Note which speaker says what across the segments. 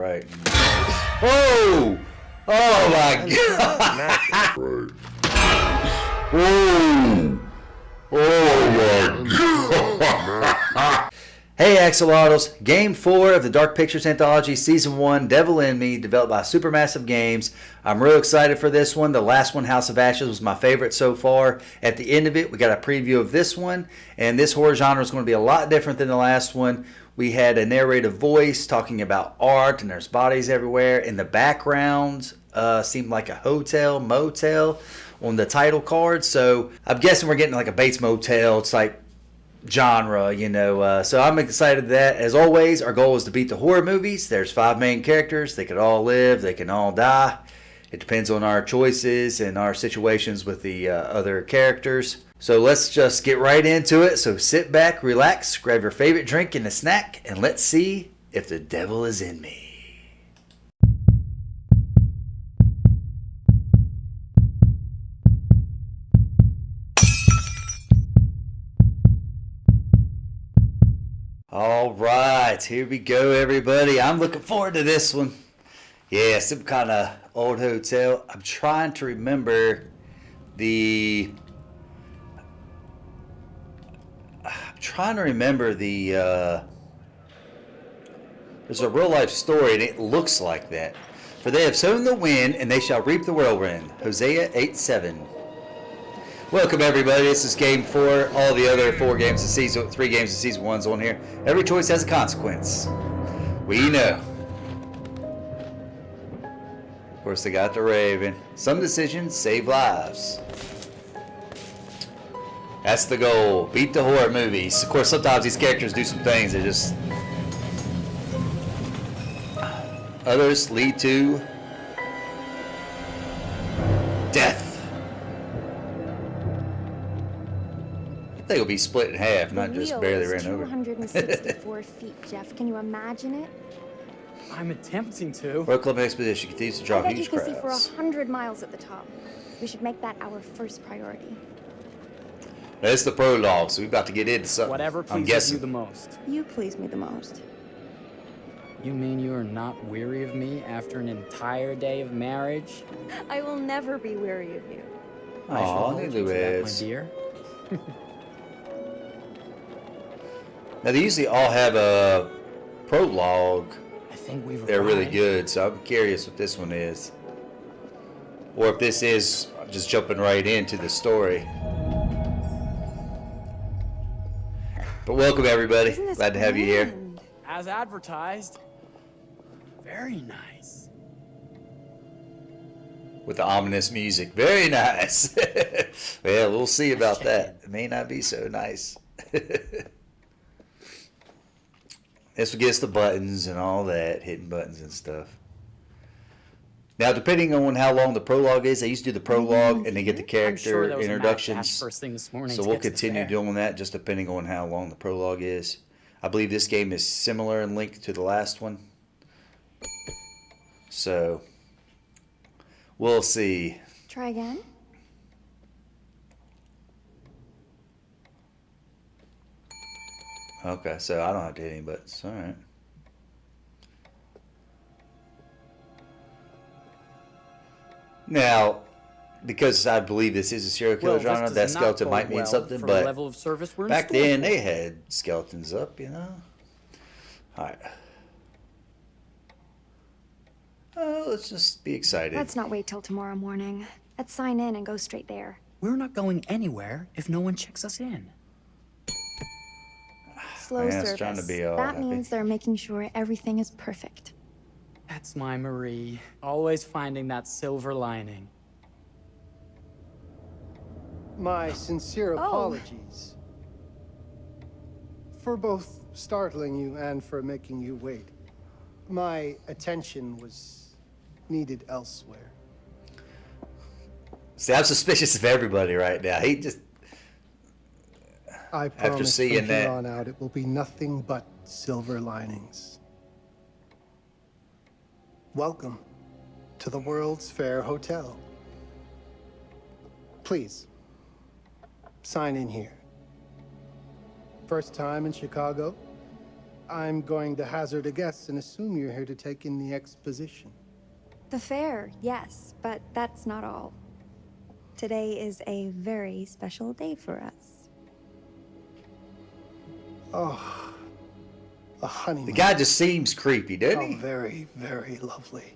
Speaker 1: Right. Whoa! Oh my god! Whoa! Oh my god! Hey Axolotls, Game 4 of the Dark Pictures Anthology Season 1, Devil in Me, developed by Supermassive Games. I'm real excited for this one. The last one, House of Ashes, was my favorite so far. At the end of it, we got a preview of this one, and this horror genre is going to be a lot different than the last one. We had a narrative voice talking about art, and there's bodies everywhere. In the background, seemed like a hotel, motel on the title card. So I'm guessing we're getting like a Bates Motel type genre, you know. So I'm excited that, as always, our goal is to beat the horror movies. There's 5 main characters. They could all live. They can all die. It depends on our choices and our situations with the other characters. So let's just get right into it. So sit back, relax, grab your favorite drink and a snack, and let's see if the devil is in me. All right, here we go, everybody. I'm looking forward to this one. Yeah, some kind of old hotel. I'm trying to remember the... there's a real life story, and it looks like that. For they have sown the wind, and they shall reap the whirlwind. Hosea 8:7. Welcome everybody. This is Game 4. All the other 4 games of season, 3 games of season 1's on here. Every choice has a consequence. We know. Of course, they got the Raven. Some decisions save lives. That's the goal. Beat the horror movies. Of course, sometimes these characters do some things that just... others lead to... death. I think it'll be split in half, not just barely ran over.
Speaker 2: 264 feet, Jeff. Can you imagine it?
Speaker 3: I'm attempting to.
Speaker 1: Road Club Expedition continues to draw
Speaker 2: I bet
Speaker 1: huge
Speaker 2: you can
Speaker 1: crowds.
Speaker 2: see for 100 miles at the top. We should make that our first priority.
Speaker 1: That's the prologue, so we're about to get into something.
Speaker 3: Whatever
Speaker 1: I'm
Speaker 3: pleases
Speaker 1: guessing.
Speaker 3: you the most.
Speaker 2: You please me the most.
Speaker 3: You mean you are not weary of me after an entire day of marriage?
Speaker 2: I will never be weary of you.
Speaker 3: I shall
Speaker 1: Aw,
Speaker 3: hold you to that, my
Speaker 1: Louise.
Speaker 3: dear.
Speaker 1: Now, they usually all have a prologue.
Speaker 3: I think we've
Speaker 1: They're really
Speaker 3: arrived.
Speaker 1: good, so I'm curious what this one is. Or if this is just jumping right into the story. But welcome, everybody.
Speaker 2: Isn't this
Speaker 1: Glad to have you here.
Speaker 2: grand?
Speaker 3: As advertised. Very nice.
Speaker 1: With the ominous music. Very nice. Well, we'll see about that. It may not be so nice. This gets the buttons and all that, hitting buttons and stuff. Now, depending on how long the prologue is, they used to do the prologue and then get the
Speaker 3: I'm
Speaker 1: character
Speaker 3: sure there was a mad dash
Speaker 1: introductions.
Speaker 3: first thing this morning
Speaker 1: So
Speaker 3: to
Speaker 1: we'll
Speaker 3: get to the
Speaker 1: continue
Speaker 3: fair.
Speaker 1: doing that, just depending on how long the prologue is. I believe this game is similar in length to the last one. So we'll see.
Speaker 2: Try again?
Speaker 1: Okay, so I don't have to hit any buttons. All right. Now, because I believe this is a serial killer
Speaker 3: Well, this
Speaker 1: genre,
Speaker 3: does
Speaker 1: that
Speaker 3: not
Speaker 1: skeleton
Speaker 3: bode
Speaker 1: might mean
Speaker 3: well
Speaker 1: something,
Speaker 3: for the
Speaker 1: but
Speaker 3: level of service we're in
Speaker 1: back
Speaker 3: store
Speaker 1: then
Speaker 3: for.
Speaker 1: they had skeletons up, you know. All right. Let's just be excited.
Speaker 2: Let's not wait till tomorrow morning. Let's sign in and go straight there.
Speaker 3: We're not going anywhere if no one checks us in.
Speaker 2: Slow
Speaker 1: Man, it's
Speaker 2: service.
Speaker 1: trying to be all
Speaker 2: that
Speaker 1: happy.
Speaker 2: means they're making sure everything is perfect.
Speaker 3: That's my Marie. Always finding that silver lining.
Speaker 4: My sincere
Speaker 2: Oh.
Speaker 4: apologies for both startling you and for making you wait. My attention was needed elsewhere.
Speaker 1: See, I'm suspicious of everybody right now. He just...
Speaker 4: I promise
Speaker 1: seeing
Speaker 4: from here
Speaker 1: that-
Speaker 4: on out it will be nothing but silver linings. Welcome to the World's Fair Hotel. Please, sign in here. First time in Chicago? I'm going to hazard a guess and assume you're here to take in the exposition.
Speaker 2: The fair, yes, but that's not all. Today is a very special day for us.
Speaker 4: Oh, a honeymoon.
Speaker 1: The guy just seems creepy, doesn't
Speaker 4: How
Speaker 1: he?
Speaker 4: very, very lovely.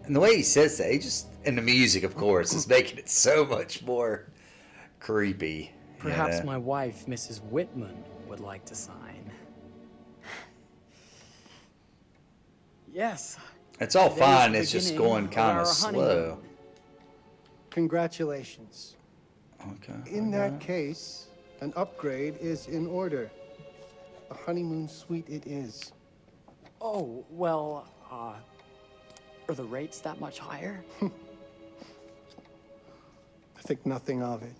Speaker 1: And the way he says that, he just, and the music, of course, is making it so much more creepy.
Speaker 3: Perhaps
Speaker 1: you know?
Speaker 3: my wife, Mrs. Whitman, would like to sign. Yes.
Speaker 1: It's all
Speaker 3: Today's
Speaker 1: fine.
Speaker 3: the
Speaker 1: It's just
Speaker 3: beginning
Speaker 1: going
Speaker 3: of
Speaker 1: kind
Speaker 3: our
Speaker 1: of slow.
Speaker 3: honeymoon.
Speaker 4: Congratulations.
Speaker 1: Okay.
Speaker 4: In that case, an upgrade is in order. A honeymoon suite it is.
Speaker 3: Oh, well, are the rates that much higher?
Speaker 4: I think nothing of it.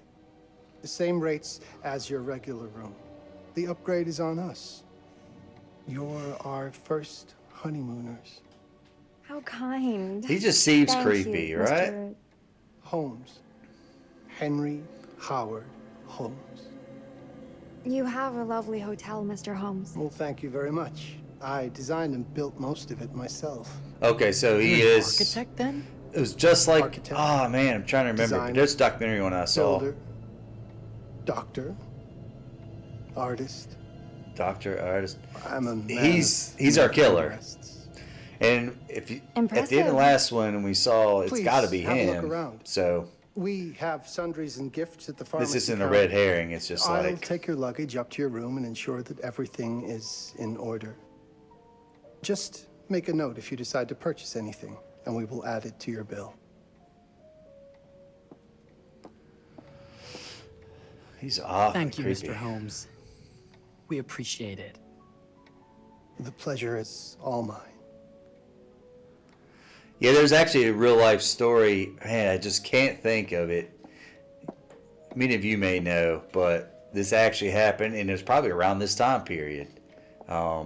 Speaker 4: The same rates as your regular room. The upgrade is on us. You're our first honeymooners.
Speaker 2: How kind.
Speaker 1: He just seems
Speaker 2: Thank
Speaker 1: creepy,
Speaker 2: you,
Speaker 1: right?
Speaker 2: Mr.
Speaker 4: Holmes. Henry Howard Holmes.
Speaker 2: You have a lovely hotel, Mr. Holmes.
Speaker 4: Well, thank you very much. I designed and built most of it myself.
Speaker 1: Okay, so he
Speaker 3: You're an
Speaker 1: is.
Speaker 3: architect then?
Speaker 1: It was just like.
Speaker 4: Architect.
Speaker 1: Oh man, I'm trying to remember.
Speaker 4: Designer.
Speaker 1: There's a documentary one I saw.
Speaker 4: Builder. Doctor. Artist.
Speaker 1: Doctor, artist.
Speaker 4: I'm a man
Speaker 1: He's
Speaker 4: of
Speaker 1: our killer.
Speaker 4: interests.
Speaker 1: And if you, at the end of the
Speaker 2: Impressive.
Speaker 1: last one, we saw it's
Speaker 4: Please,
Speaker 1: got to be
Speaker 4: have a look
Speaker 1: him.
Speaker 4: around.
Speaker 1: So
Speaker 4: We have sundries and gifts at the pharmacy.
Speaker 1: this isn't a
Speaker 4: counter.
Speaker 1: red herring. It's just
Speaker 4: I'll
Speaker 1: like
Speaker 4: take your luggage up to your room and ensure that everything is in order. Just make a note if you decide to purchase anything, and we will add it to your bill.
Speaker 1: he's awfully
Speaker 3: Thank you,
Speaker 1: creepy.
Speaker 3: Mr. Holmes. We appreciate it.
Speaker 4: The pleasure is all mine.
Speaker 1: Yeah, there's actually a real life story. Man, I just can't think of it. Many of you may know, but this actually happened, and it was probably around this time period. I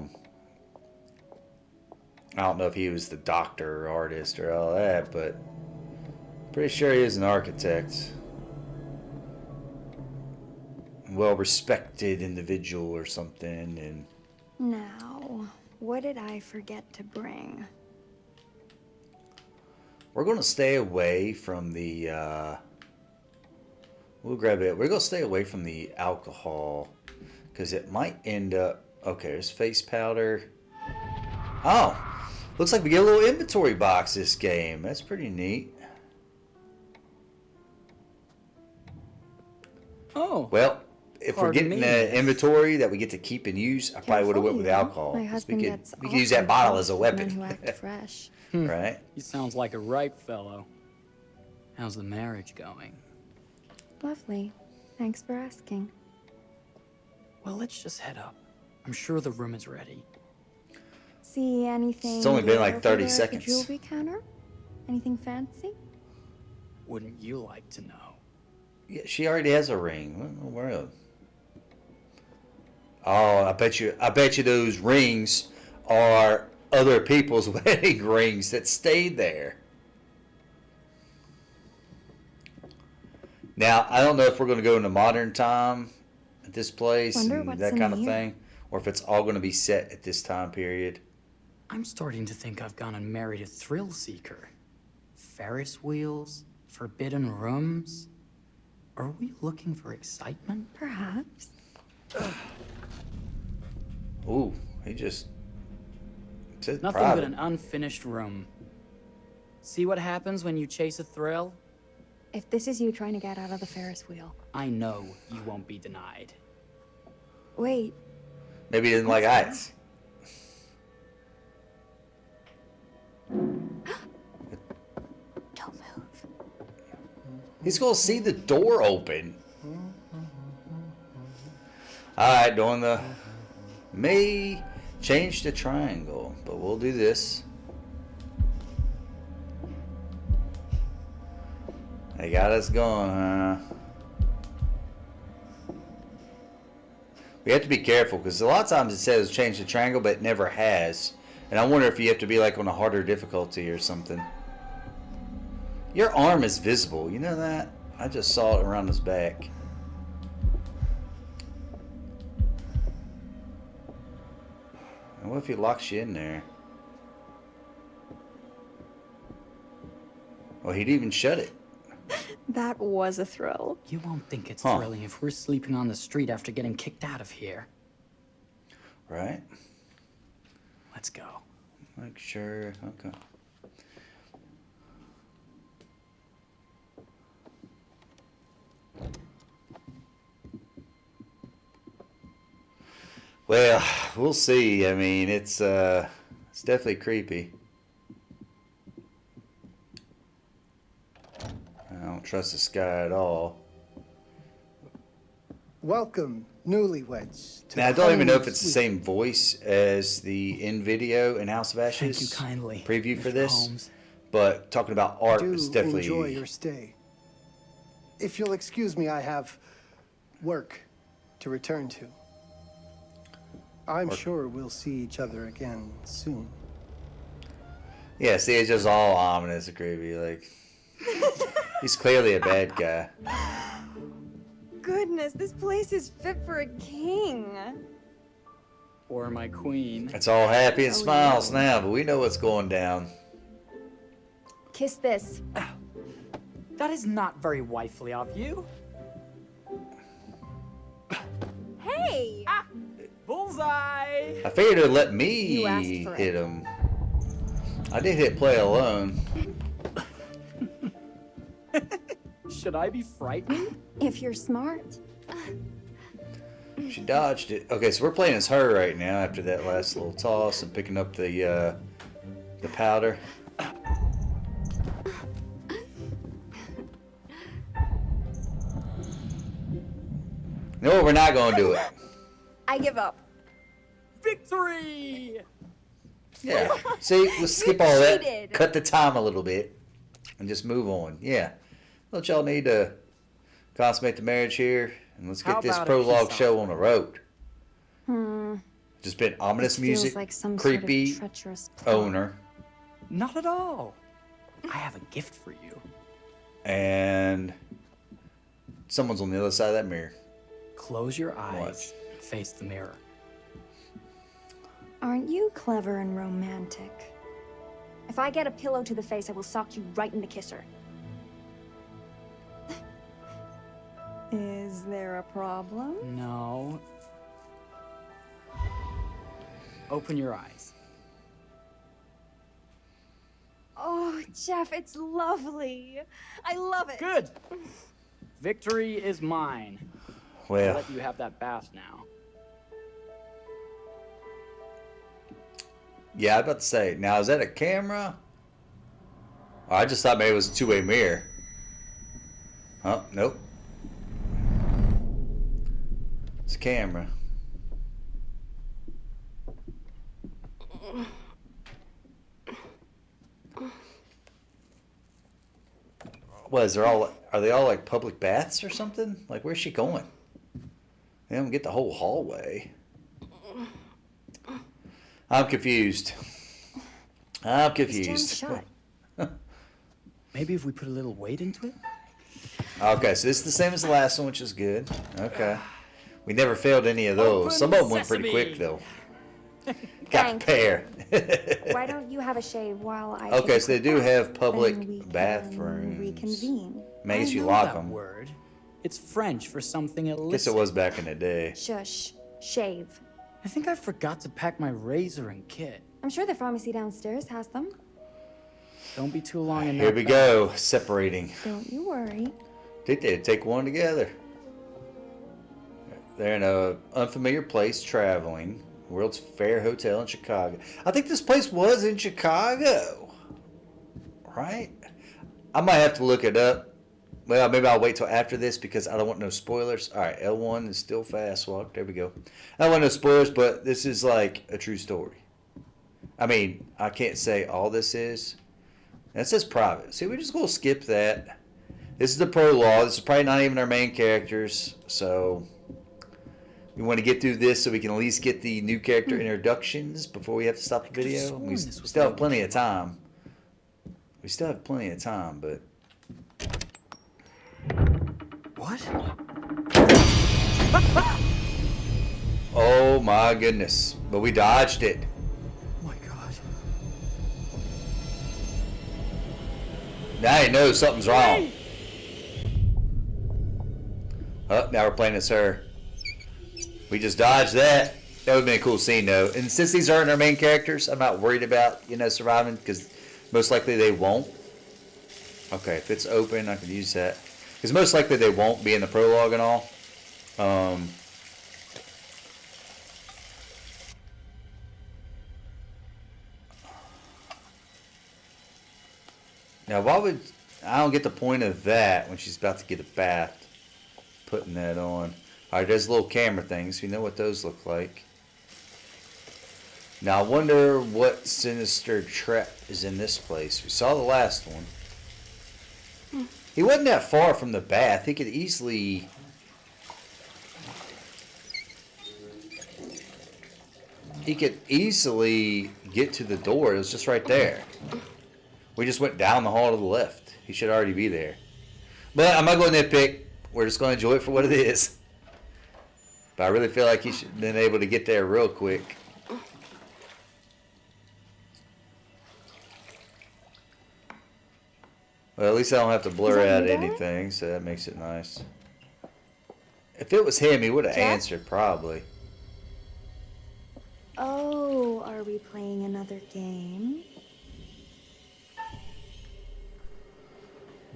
Speaker 1: don't know if he was the doctor or artist or all that, but pretty sure he is an architect. Well-respected individual or something, and
Speaker 2: Now, what did I forget to bring?
Speaker 1: we're going to stay away from the, we'll grab it. We're going to stay away from the alcohol because it might end up, okay, there's face powder. Oh, looks like we get a little inventory box this game. That's pretty neat.
Speaker 3: Oh,
Speaker 1: Well, if we're
Speaker 3: Pardon
Speaker 1: getting
Speaker 3: me.
Speaker 1: the inventory that we get to keep and use, I probably would have went with alcohol.
Speaker 2: My
Speaker 1: 'cause
Speaker 2: husband
Speaker 1: we
Speaker 2: gets
Speaker 1: could use that
Speaker 2: awfully
Speaker 1: bottle
Speaker 2: cross
Speaker 1: as a
Speaker 2: with men
Speaker 1: weapon.
Speaker 2: who act fresh.
Speaker 1: Right?
Speaker 3: he sounds like a ripe fellow. How's the marriage going?
Speaker 2: Lovely. Thanks for asking.
Speaker 3: Well, let's just head up. I'm sure the room is ready.
Speaker 2: See anything?
Speaker 1: It's only been like
Speaker 2: over
Speaker 1: 30
Speaker 2: there at
Speaker 1: seconds.
Speaker 2: The jewelry counter? Anything fancy?
Speaker 3: Wouldn't you like to know?
Speaker 1: Yeah, she already has a ring. What in the world? Oh, I bet you those rings are other people's wedding rings that stayed there. Now, I don't know if we're going to go into modern time at this place
Speaker 2: Wonder
Speaker 1: and
Speaker 2: what's
Speaker 1: that
Speaker 2: in
Speaker 1: kind of
Speaker 2: here.
Speaker 1: thing, or if it's all going to be set at this time period.
Speaker 3: I'm starting to think I've gone and married a thrill seeker. Ferris wheels, forbidden rooms. Are we looking for excitement?
Speaker 2: Perhaps.
Speaker 1: Ooh, he just said
Speaker 3: Nothing
Speaker 1: private.
Speaker 3: but an unfinished room. See what happens when you chase a thrill?
Speaker 2: If this is you trying to get out of the Ferris wheel.
Speaker 3: I know you won't be denied.
Speaker 2: Wait,
Speaker 1: Maybe he didn't like heights.
Speaker 2: don't move.
Speaker 1: He's going to see the door open. Alright, doing the may change the triangle, but we'll do this. They got us going, huh? We have to be careful because a lot of times it says change the triangle, but it never has. And I wonder if you have to be like on a harder difficulty or something. Your arm is visible, you know that? I just saw it around his back. What if he locks you in there? Well, he'd even shut it.
Speaker 2: That was a thrill.
Speaker 3: You won't think it's
Speaker 1: Huh.
Speaker 3: thrilling if we're sleeping on the street after getting kicked out of here.
Speaker 1: Right?
Speaker 3: Let's go.
Speaker 1: Like, sure. Okay. Well, we'll see. I mean, it's definitely creepy. I don't trust this guy at all.
Speaker 4: Welcome, newlyweds. To
Speaker 1: Now, I
Speaker 4: the
Speaker 1: don't even know if
Speaker 4: honeymoon
Speaker 1: it's the
Speaker 4: suite.
Speaker 1: same voice as the in video in House of Ashes.
Speaker 3: Thank you kindly,
Speaker 1: Preview for
Speaker 3: Mr.
Speaker 1: this,
Speaker 3: Holmes.
Speaker 1: but talking about art
Speaker 4: Do
Speaker 1: is definitely.
Speaker 4: enjoy your stay. If you'll excuse me, I have work to return to. I'm sure we'll see each other again soon.
Speaker 1: Yeah, see, it's just all ominous and creepy. Like, he's clearly a bad guy.
Speaker 2: Goodness, this place is fit for a king.
Speaker 3: Or my queen.
Speaker 1: It's all happy and
Speaker 2: Oh,
Speaker 1: smiles now, but we know what's going down.
Speaker 2: Kiss this.
Speaker 3: That is not very wifely of you.
Speaker 2: Hey!
Speaker 3: Bullseye!
Speaker 1: I figured it'd let me
Speaker 2: You asked for
Speaker 1: hit
Speaker 2: it.
Speaker 1: him. I did hit play alone.
Speaker 3: Should I be frightened?
Speaker 2: If you're smart.
Speaker 1: She dodged it. Okay, so we're playing as her right now after that last little toss and picking up the powder. No, we're not going to do it.
Speaker 2: I give up.
Speaker 3: Victory!
Speaker 1: Yeah. See, let's skip
Speaker 2: You
Speaker 1: all that.
Speaker 2: cheated.
Speaker 1: Cut the time a little bit and just move on. Yeah. Don't y'all need to consummate the marriage here? And let's get
Speaker 3: How
Speaker 1: this
Speaker 3: about a
Speaker 1: prologue
Speaker 3: peace
Speaker 1: show on the road.
Speaker 2: Hmm.
Speaker 1: Just been ominous
Speaker 2: This feels
Speaker 1: music,
Speaker 2: like some
Speaker 1: creepy
Speaker 2: sort of treacherous plot.
Speaker 1: owner,
Speaker 3: Not at all. I have a gift for you.
Speaker 1: and someone's on the other side of that mirror.
Speaker 3: Close your eyes and face the mirror.
Speaker 2: Aren't you clever and romantic? If I get a pillow to the face, I will sock you right in the kisser. Is there a problem?
Speaker 3: No. Open your eyes.
Speaker 2: Oh, Jeff, it's lovely. I love it.
Speaker 3: Good. Victory is mine. I'll
Speaker 1: Well,
Speaker 3: let you have that bath now.
Speaker 1: yeah, I was about to say, now is that a camera? Oh, I just thought maybe it was a two-way mirror. Oh, nope. It's a camera. What is there all? Are they all like public baths or something? Like, where's she going? They don't get the whole hallway. I'm confused. I'm
Speaker 2: It's
Speaker 1: confused.
Speaker 2: jammed shut.
Speaker 3: Maybe if we put a little weight into it?
Speaker 1: Okay, so this is the same as the last one, which is good. Okay. We never failed any of those.
Speaker 3: Open
Speaker 1: Some of them went pretty
Speaker 3: sesame.
Speaker 1: quick, though. Got
Speaker 2: Thank
Speaker 1: the pair.
Speaker 2: Why don't you have a shave while I
Speaker 1: Okay,
Speaker 2: take a
Speaker 1: so they
Speaker 2: quick
Speaker 1: do
Speaker 2: bath?
Speaker 1: have public
Speaker 2: Then we can
Speaker 1: bathrooms.
Speaker 2: Reconvene.
Speaker 1: Makes
Speaker 3: I
Speaker 1: you
Speaker 3: know
Speaker 1: lock
Speaker 3: that
Speaker 1: them.
Speaker 3: word. It's French for something
Speaker 1: Guess
Speaker 3: illicit.
Speaker 1: it was back in the day.
Speaker 2: Shush. Shave.
Speaker 3: I think I forgot to pack my razor and kit.
Speaker 2: I'm sure the pharmacy downstairs has them.
Speaker 3: Don't be too long in
Speaker 1: Here
Speaker 3: that
Speaker 1: we
Speaker 3: bath.
Speaker 1: go, separating.
Speaker 2: Don't you worry.
Speaker 1: Think they'd take one together. They're in a unfamiliar place traveling. World's Fair Hotel in Chicago. I think this place was in Chicago. Right? I might have to look it up. Well, maybe I'll wait till after this because I don't want no spoilers. All right, L1 is still fast walk. There we go. I don't want no spoilers, but this is like a true story. I mean, I can't say all this is. That says private. See, we're just going to skip that. This is the prologue. This is probably not even our main characters. So we want to get through this so we can at least get the new character introductions before we have to stop the
Speaker 3: could've
Speaker 1: video.
Speaker 3: sworn
Speaker 1: We
Speaker 3: this was
Speaker 1: still have
Speaker 3: the
Speaker 1: plenty of time. We still have plenty of time, but...
Speaker 3: What?
Speaker 1: Oh my goodness. But we dodged it. Now you know something's wrong. Oh, now we're playing as her. We just dodged that. That would have been a cool scene, though. And since these aren't our main characters, I'm not worried about, surviving, because most likely they won't. Okay, if it's open, I can use that. Because most likely they won't be in the prologue and all. Now, why would... I don't get the point of that when she's about to get a bath. Putting that on. Alright, there's little camera things. We know what those look like. Now, I wonder what sinister trap is in this place. We saw the last one. He wasn't that far from the bath. He could easily... get to the door. It was just right there. We just went down the hall to the left. He should already be there. But I'm not going to nitpick. We're just going to enjoy it for what it is. But I really feel like he should have been able to get there real quick. Well, at least I don't have to blur out anything, so that makes it nice. If it was him, he would have answered, probably.
Speaker 2: Oh, are we playing another game?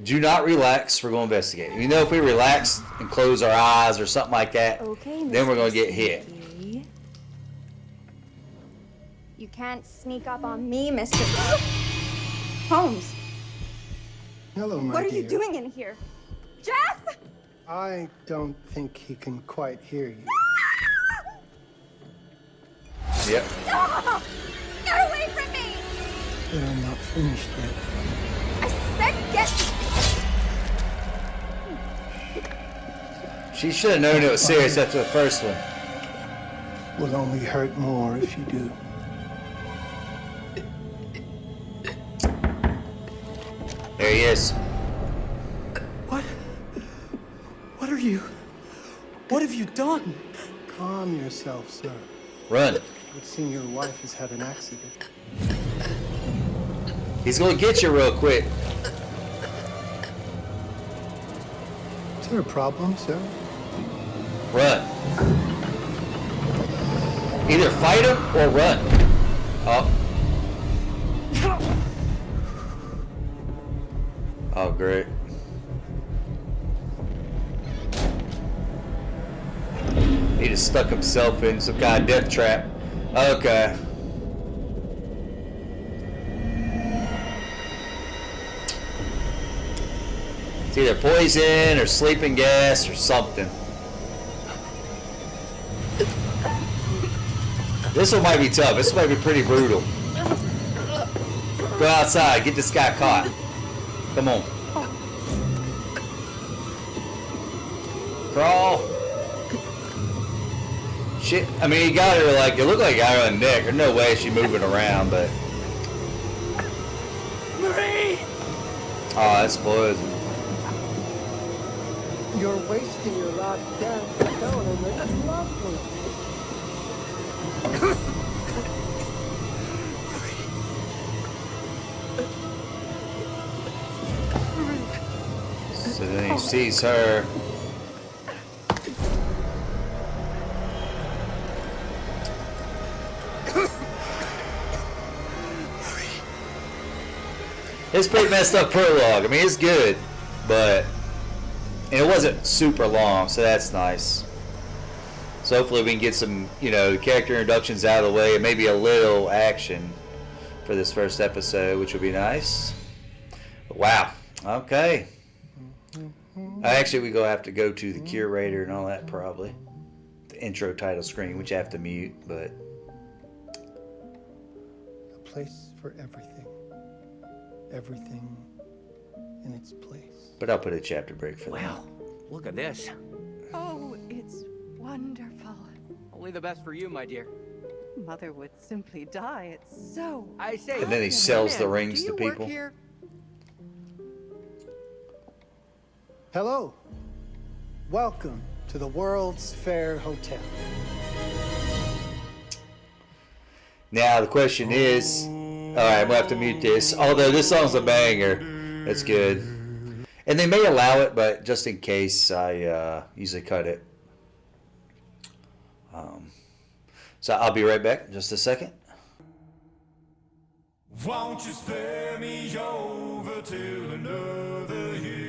Speaker 1: Do not relax. We're going to investigate. If we relax and close our eyes or something like that, then we're going to get hit.
Speaker 2: You can't sneak up on me, Mr. Holmes.
Speaker 4: Hello, my
Speaker 2: What are
Speaker 4: dear.
Speaker 2: you doing in here? Jeff!
Speaker 4: I don't think he can quite hear you.
Speaker 1: Yep.
Speaker 2: No! Get away from me!
Speaker 4: But I'm not finished yet.
Speaker 2: I said get...
Speaker 1: She should have known it was serious after the first one.
Speaker 4: Will only hurt more if you do.
Speaker 1: There he is.
Speaker 3: What? What are you? What have you done?
Speaker 4: Calm yourself, sir.
Speaker 1: Run.
Speaker 4: It would seem your wife has had an accident.
Speaker 1: He's going to get you real quick.
Speaker 4: Is there a problem, sir?
Speaker 1: Run. Either fight him or run. Oh. Oh, great. He just stuck himself in some kind of death trap. Okay. It's either poison or sleeping gas or something. This one might be tough. This might be pretty brutal. Go outside. Get this guy caught. Come on. Crawl. Shit. I mean, he got her like, it looked like he got her on the neck. There's no way she's moving around, but.
Speaker 3: Marie!
Speaker 1: Oh, that's poison.
Speaker 4: You're wasting your last gas to go and make you lovely.
Speaker 1: So then he sees her. It's pretty messed up prologue. I mean, it's good, but and it wasn't super long, so that's nice. So hopefully we can get some, character introductions out of the way and maybe a little action for this first episode, which would be nice. But wow. Okay. Actually, we have to go to the Curator and all that probably. The intro title screen, which I have to mute, but
Speaker 4: A place for everything. Everything in its place.
Speaker 1: but I'll put a chapter break for that.
Speaker 5: Wow, look at this.
Speaker 6: Oh, it's wonderful.
Speaker 5: Only the best for you, my dear.
Speaker 6: Mother would simply die. It's so...
Speaker 5: I say.
Speaker 1: And then he sells the
Speaker 5: man,
Speaker 1: rings
Speaker 5: do
Speaker 1: to
Speaker 5: you work
Speaker 1: people.
Speaker 5: here?
Speaker 4: Hello. Welcome to the World's Fair Hotel.
Speaker 1: Now the question is, all right, I'm gonna have to mute this. Although this song's a banger, That's good. And they may allow it, but just in case, I usually cut it. So I'll be right back in just a second.
Speaker 7: Won't you spare me over till another year?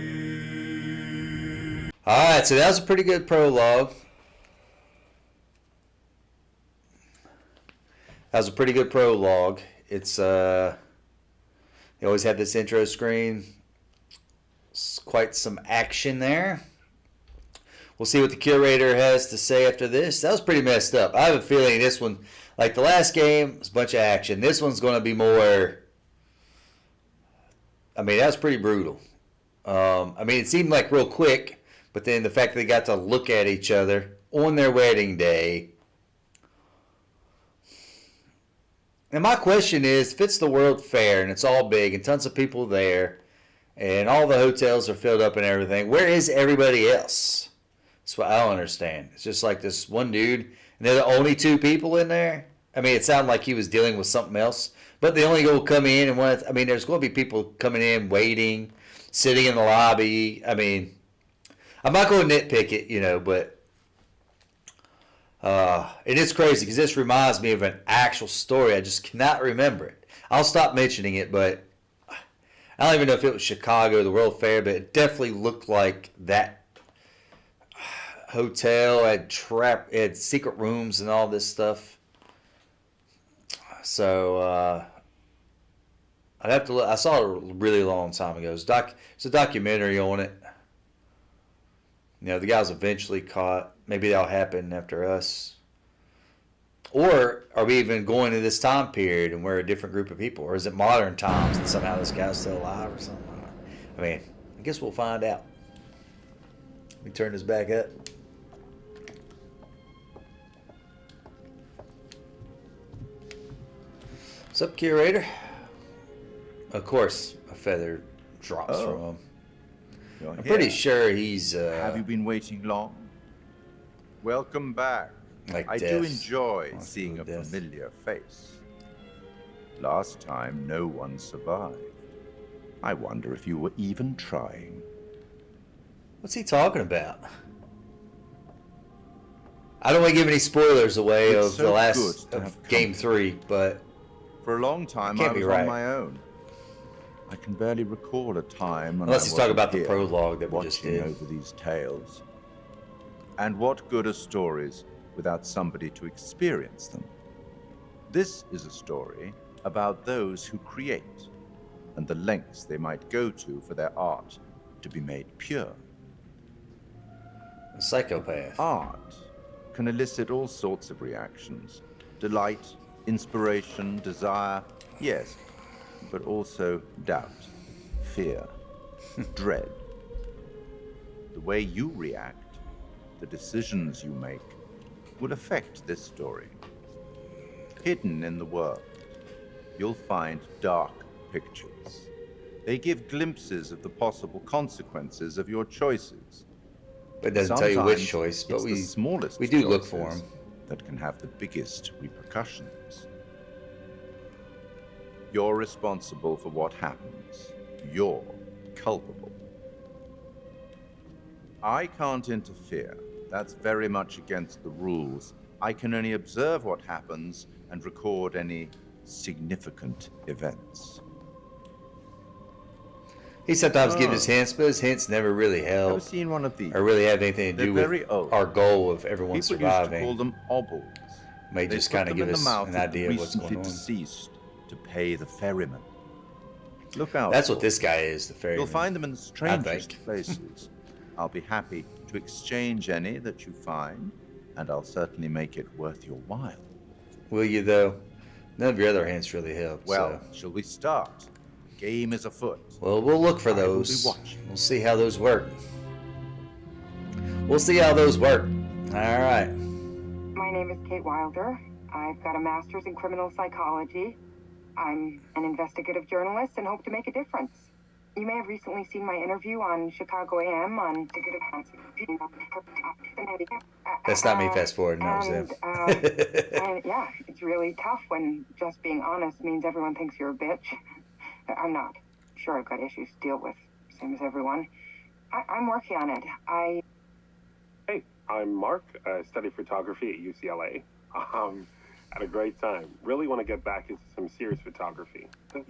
Speaker 1: All right, so that was a pretty good prologue. It's they always have this intro screen. It's quite some action there. We'll see what the curator has to say after this. That was pretty messed up. I have a feeling this one, like the last game, was a bunch of action. This one's going to be more. I mean, that was pretty brutal. I mean, it seemed like real quick, but then the fact that they got to look at each other on their wedding day. And my question is, if it's the World Fair and it's all big and tons of people there and all the hotels are filled up and everything, where is everybody else? That's what I don't understand. It's just like this one dude, and they're the only two people in there. I mean, it sounded like he was dealing with something else, but they only go come in and I mean, there's going to be people coming in, waiting, sitting in the lobby. I mean, I'm not going to nitpick it, you know, but it is crazy because this reminds me of an actual story. I just cannot remember it. I'll stop mentioning it, but I don't even know if it was Chicago, the World Fair, but it definitely looked like that hotel had secret rooms and all this stuff. So I'd have to look. I saw it a really long time ago. It's a documentary on it. You know, the guy was eventually caught. Maybe that'll happen after us. Or are we even going to this time period and we're a different group of people? Or is it modern times and somehow this guy's still alive or something? I mean, I guess we'll find out. Let me turn this back up. What's up, Curator? Of course, a feather drops from him. I'm pretty sure he's...
Speaker 8: Have you been waiting long? Welcome back.
Speaker 1: Like
Speaker 8: I
Speaker 1: death.
Speaker 8: do enjoy
Speaker 1: Like
Speaker 8: seeing a
Speaker 1: death.
Speaker 8: familiar face. Last time, no one survived. I wonder if you were even trying.
Speaker 1: What's he talking about? I don't want to give any spoilers away
Speaker 8: It's
Speaker 1: of
Speaker 8: so
Speaker 1: the
Speaker 8: good
Speaker 1: last
Speaker 8: to
Speaker 1: of
Speaker 8: have
Speaker 1: Game
Speaker 8: company.
Speaker 1: 3, but
Speaker 8: For a long time,
Speaker 1: Can't
Speaker 8: I
Speaker 1: be
Speaker 8: was
Speaker 1: right.
Speaker 8: on my own. I can barely recall a time when
Speaker 1: Unless
Speaker 8: I
Speaker 1: you talk
Speaker 8: wasn't
Speaker 1: about the
Speaker 8: here,
Speaker 1: prologue that we just
Speaker 8: watching
Speaker 1: did.
Speaker 8: over these tales. And what good are stories without somebody to experience them? This is a story about those who create and the lengths they might go to for their art to be made pure.
Speaker 1: a psychopath.
Speaker 8: Art can elicit all sorts of reactions. Delight, inspiration, desire, yes, but also doubt, fear, dread. The way you react, the decisions you make, will affect this story. Hidden in the world, you'll find dark pictures. They give glimpses of the possible consequences of your choices.
Speaker 1: But it doesn't tell you which
Speaker 8: Sometimes
Speaker 1: choice, but
Speaker 8: it's the smallest
Speaker 1: we do look for
Speaker 8: choices
Speaker 1: them.
Speaker 8: that can have the biggest repercussions. You're responsible for what happens. You're culpable. I can't interfere. That's very much against the rules. I can only observe what happens and record any significant events.
Speaker 1: He sometimes gives us hints, but his hints never really
Speaker 8: Ever
Speaker 1: help
Speaker 8: seen one of these?
Speaker 1: or really have anything to
Speaker 8: They're
Speaker 1: do
Speaker 8: very
Speaker 1: with
Speaker 8: old.
Speaker 1: our goal of everyone
Speaker 8: People
Speaker 1: surviving.
Speaker 8: used to call them obels.
Speaker 1: May
Speaker 8: They
Speaker 1: just
Speaker 8: put
Speaker 1: kind of
Speaker 8: them
Speaker 1: give
Speaker 8: in the
Speaker 1: us
Speaker 8: mouth
Speaker 1: an
Speaker 8: of the
Speaker 1: idea of what's
Speaker 8: recently
Speaker 1: going on.
Speaker 8: deceased to pay the ferryman. Look out.
Speaker 1: That's
Speaker 8: for
Speaker 1: what this guy is, the ferryman.
Speaker 8: You'll find them in the strangest
Speaker 1: think.
Speaker 8: places. I'll be happy to exchange any that you find, and I'll certainly make it worth your while.
Speaker 1: Will you, though? None of your other hints really help.
Speaker 8: Well,
Speaker 1: so.
Speaker 8: shall we start? Game is afoot.
Speaker 1: Well, we'll look for
Speaker 8: I will be
Speaker 1: those.
Speaker 8: watching.
Speaker 1: We'll see how those work. We'll see how those work. All right.
Speaker 9: My name is Kate Wilder. I've got a master's in criminal psychology. I'm an investigative journalist and hope to make a difference. You may have recently seen my interview on Chicago AM on...
Speaker 1: That's not me fast forwarding. That was him.
Speaker 9: And yeah, it's really tough when just being honest means everyone thinks you're a bitch. I'm not. sure I've got issues to deal with, same as everyone. I'm working on it.
Speaker 10: Hey, I'm Mark. I study photography at UCLA. Had a great time. Really want to get back into some serious photography. But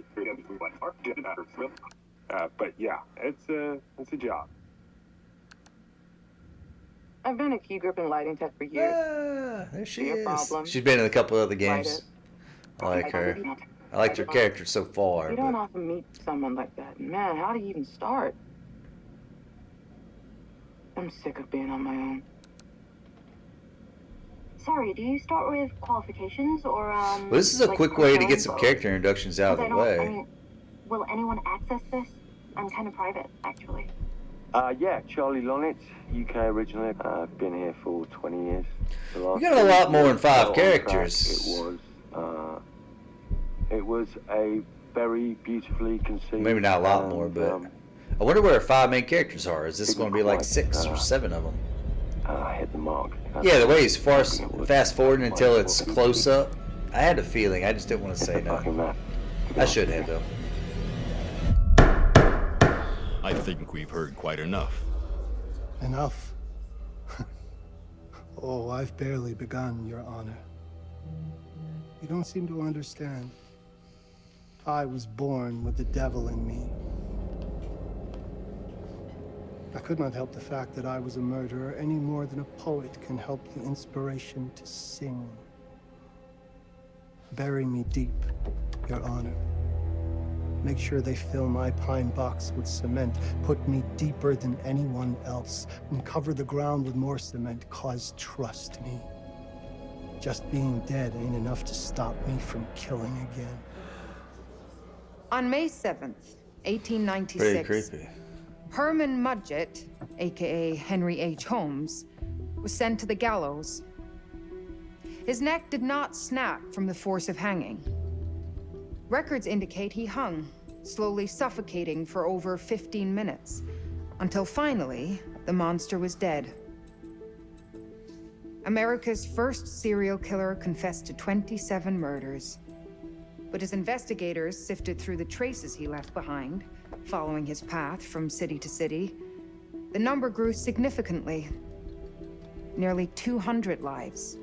Speaker 10: yeah, it's a job.
Speaker 6: I've been a key grip and lighting tech for years.
Speaker 1: Ah, there she
Speaker 6: Your
Speaker 1: is.
Speaker 6: problem.
Speaker 1: She's been in a couple other
Speaker 6: Light
Speaker 1: games.
Speaker 6: it.
Speaker 1: I like her. I liked her character so far.
Speaker 6: You don't
Speaker 1: But
Speaker 6: often meet someone like that. Man, how do you even start? I'm sick of being on my own.
Speaker 11: Sorry, do you start with qualifications or
Speaker 1: well, this is a
Speaker 11: like
Speaker 1: quick way to
Speaker 11: personal
Speaker 1: get some
Speaker 11: info?
Speaker 1: character introductions out of
Speaker 11: 'Cause
Speaker 1: the
Speaker 11: I
Speaker 1: way.
Speaker 11: mean, will anyone access this? I'm kind of private, actually.
Speaker 12: Yeah, Charlie Lonitz, UK originally. I've been here for 20 years. The last
Speaker 1: You got a lot more than 5
Speaker 12: on
Speaker 1: characters.
Speaker 12: track, it was a very beautifully conceived.
Speaker 1: Maybe not a lot more, but I wonder where our 5 main characters are. Is this
Speaker 12: it
Speaker 1: going to
Speaker 12: was
Speaker 1: be like
Speaker 12: quite,
Speaker 1: 6 or 7 of them?
Speaker 12: hit the mark.
Speaker 1: Yeah, the way he's fast forwarding until it's close up. I had a feeling. I just didn't want to say no. I should have though.
Speaker 13: I think we've heard quite enough.
Speaker 4: Enough? Oh, I've barely begun, Your Honor. You don't seem to understand. I was born with the devil in me. I could not help the fact that I was a murderer any more than a poet can help the inspiration to sing. Bury me deep, Your Honor. Make sure they fill my pine box with cement. Put me deeper than anyone else. And cover the ground with more cement, 'cause trust me, just being dead ain't enough to stop me from killing again.
Speaker 14: On May 7th,
Speaker 1: Pretty
Speaker 14: 1896,
Speaker 1: creepy.
Speaker 14: Herman Mudgett, aka Henry H. Holmes, was sent to the gallows. His neck did not snap from the force of hanging. Records indicate he hung, slowly suffocating for over 15 minutes, until finally, the monster was dead. America's first serial killer confessed to 27 murders. But as investigators sifted through the traces he left behind, following his path from city to city, the number grew significantly. Nearly 200 lives.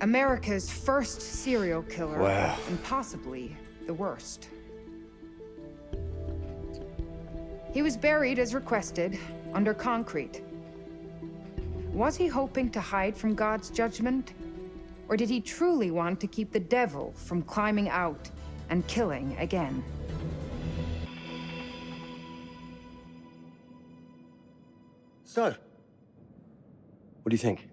Speaker 14: America's first serial killer,
Speaker 1: Wow.
Speaker 14: and possibly the worst. He was buried as requested, under concrete. Was he hoping to hide from God's judgment? Or did he truly want to keep the devil from climbing out and killing again?
Speaker 12: So, what do you think?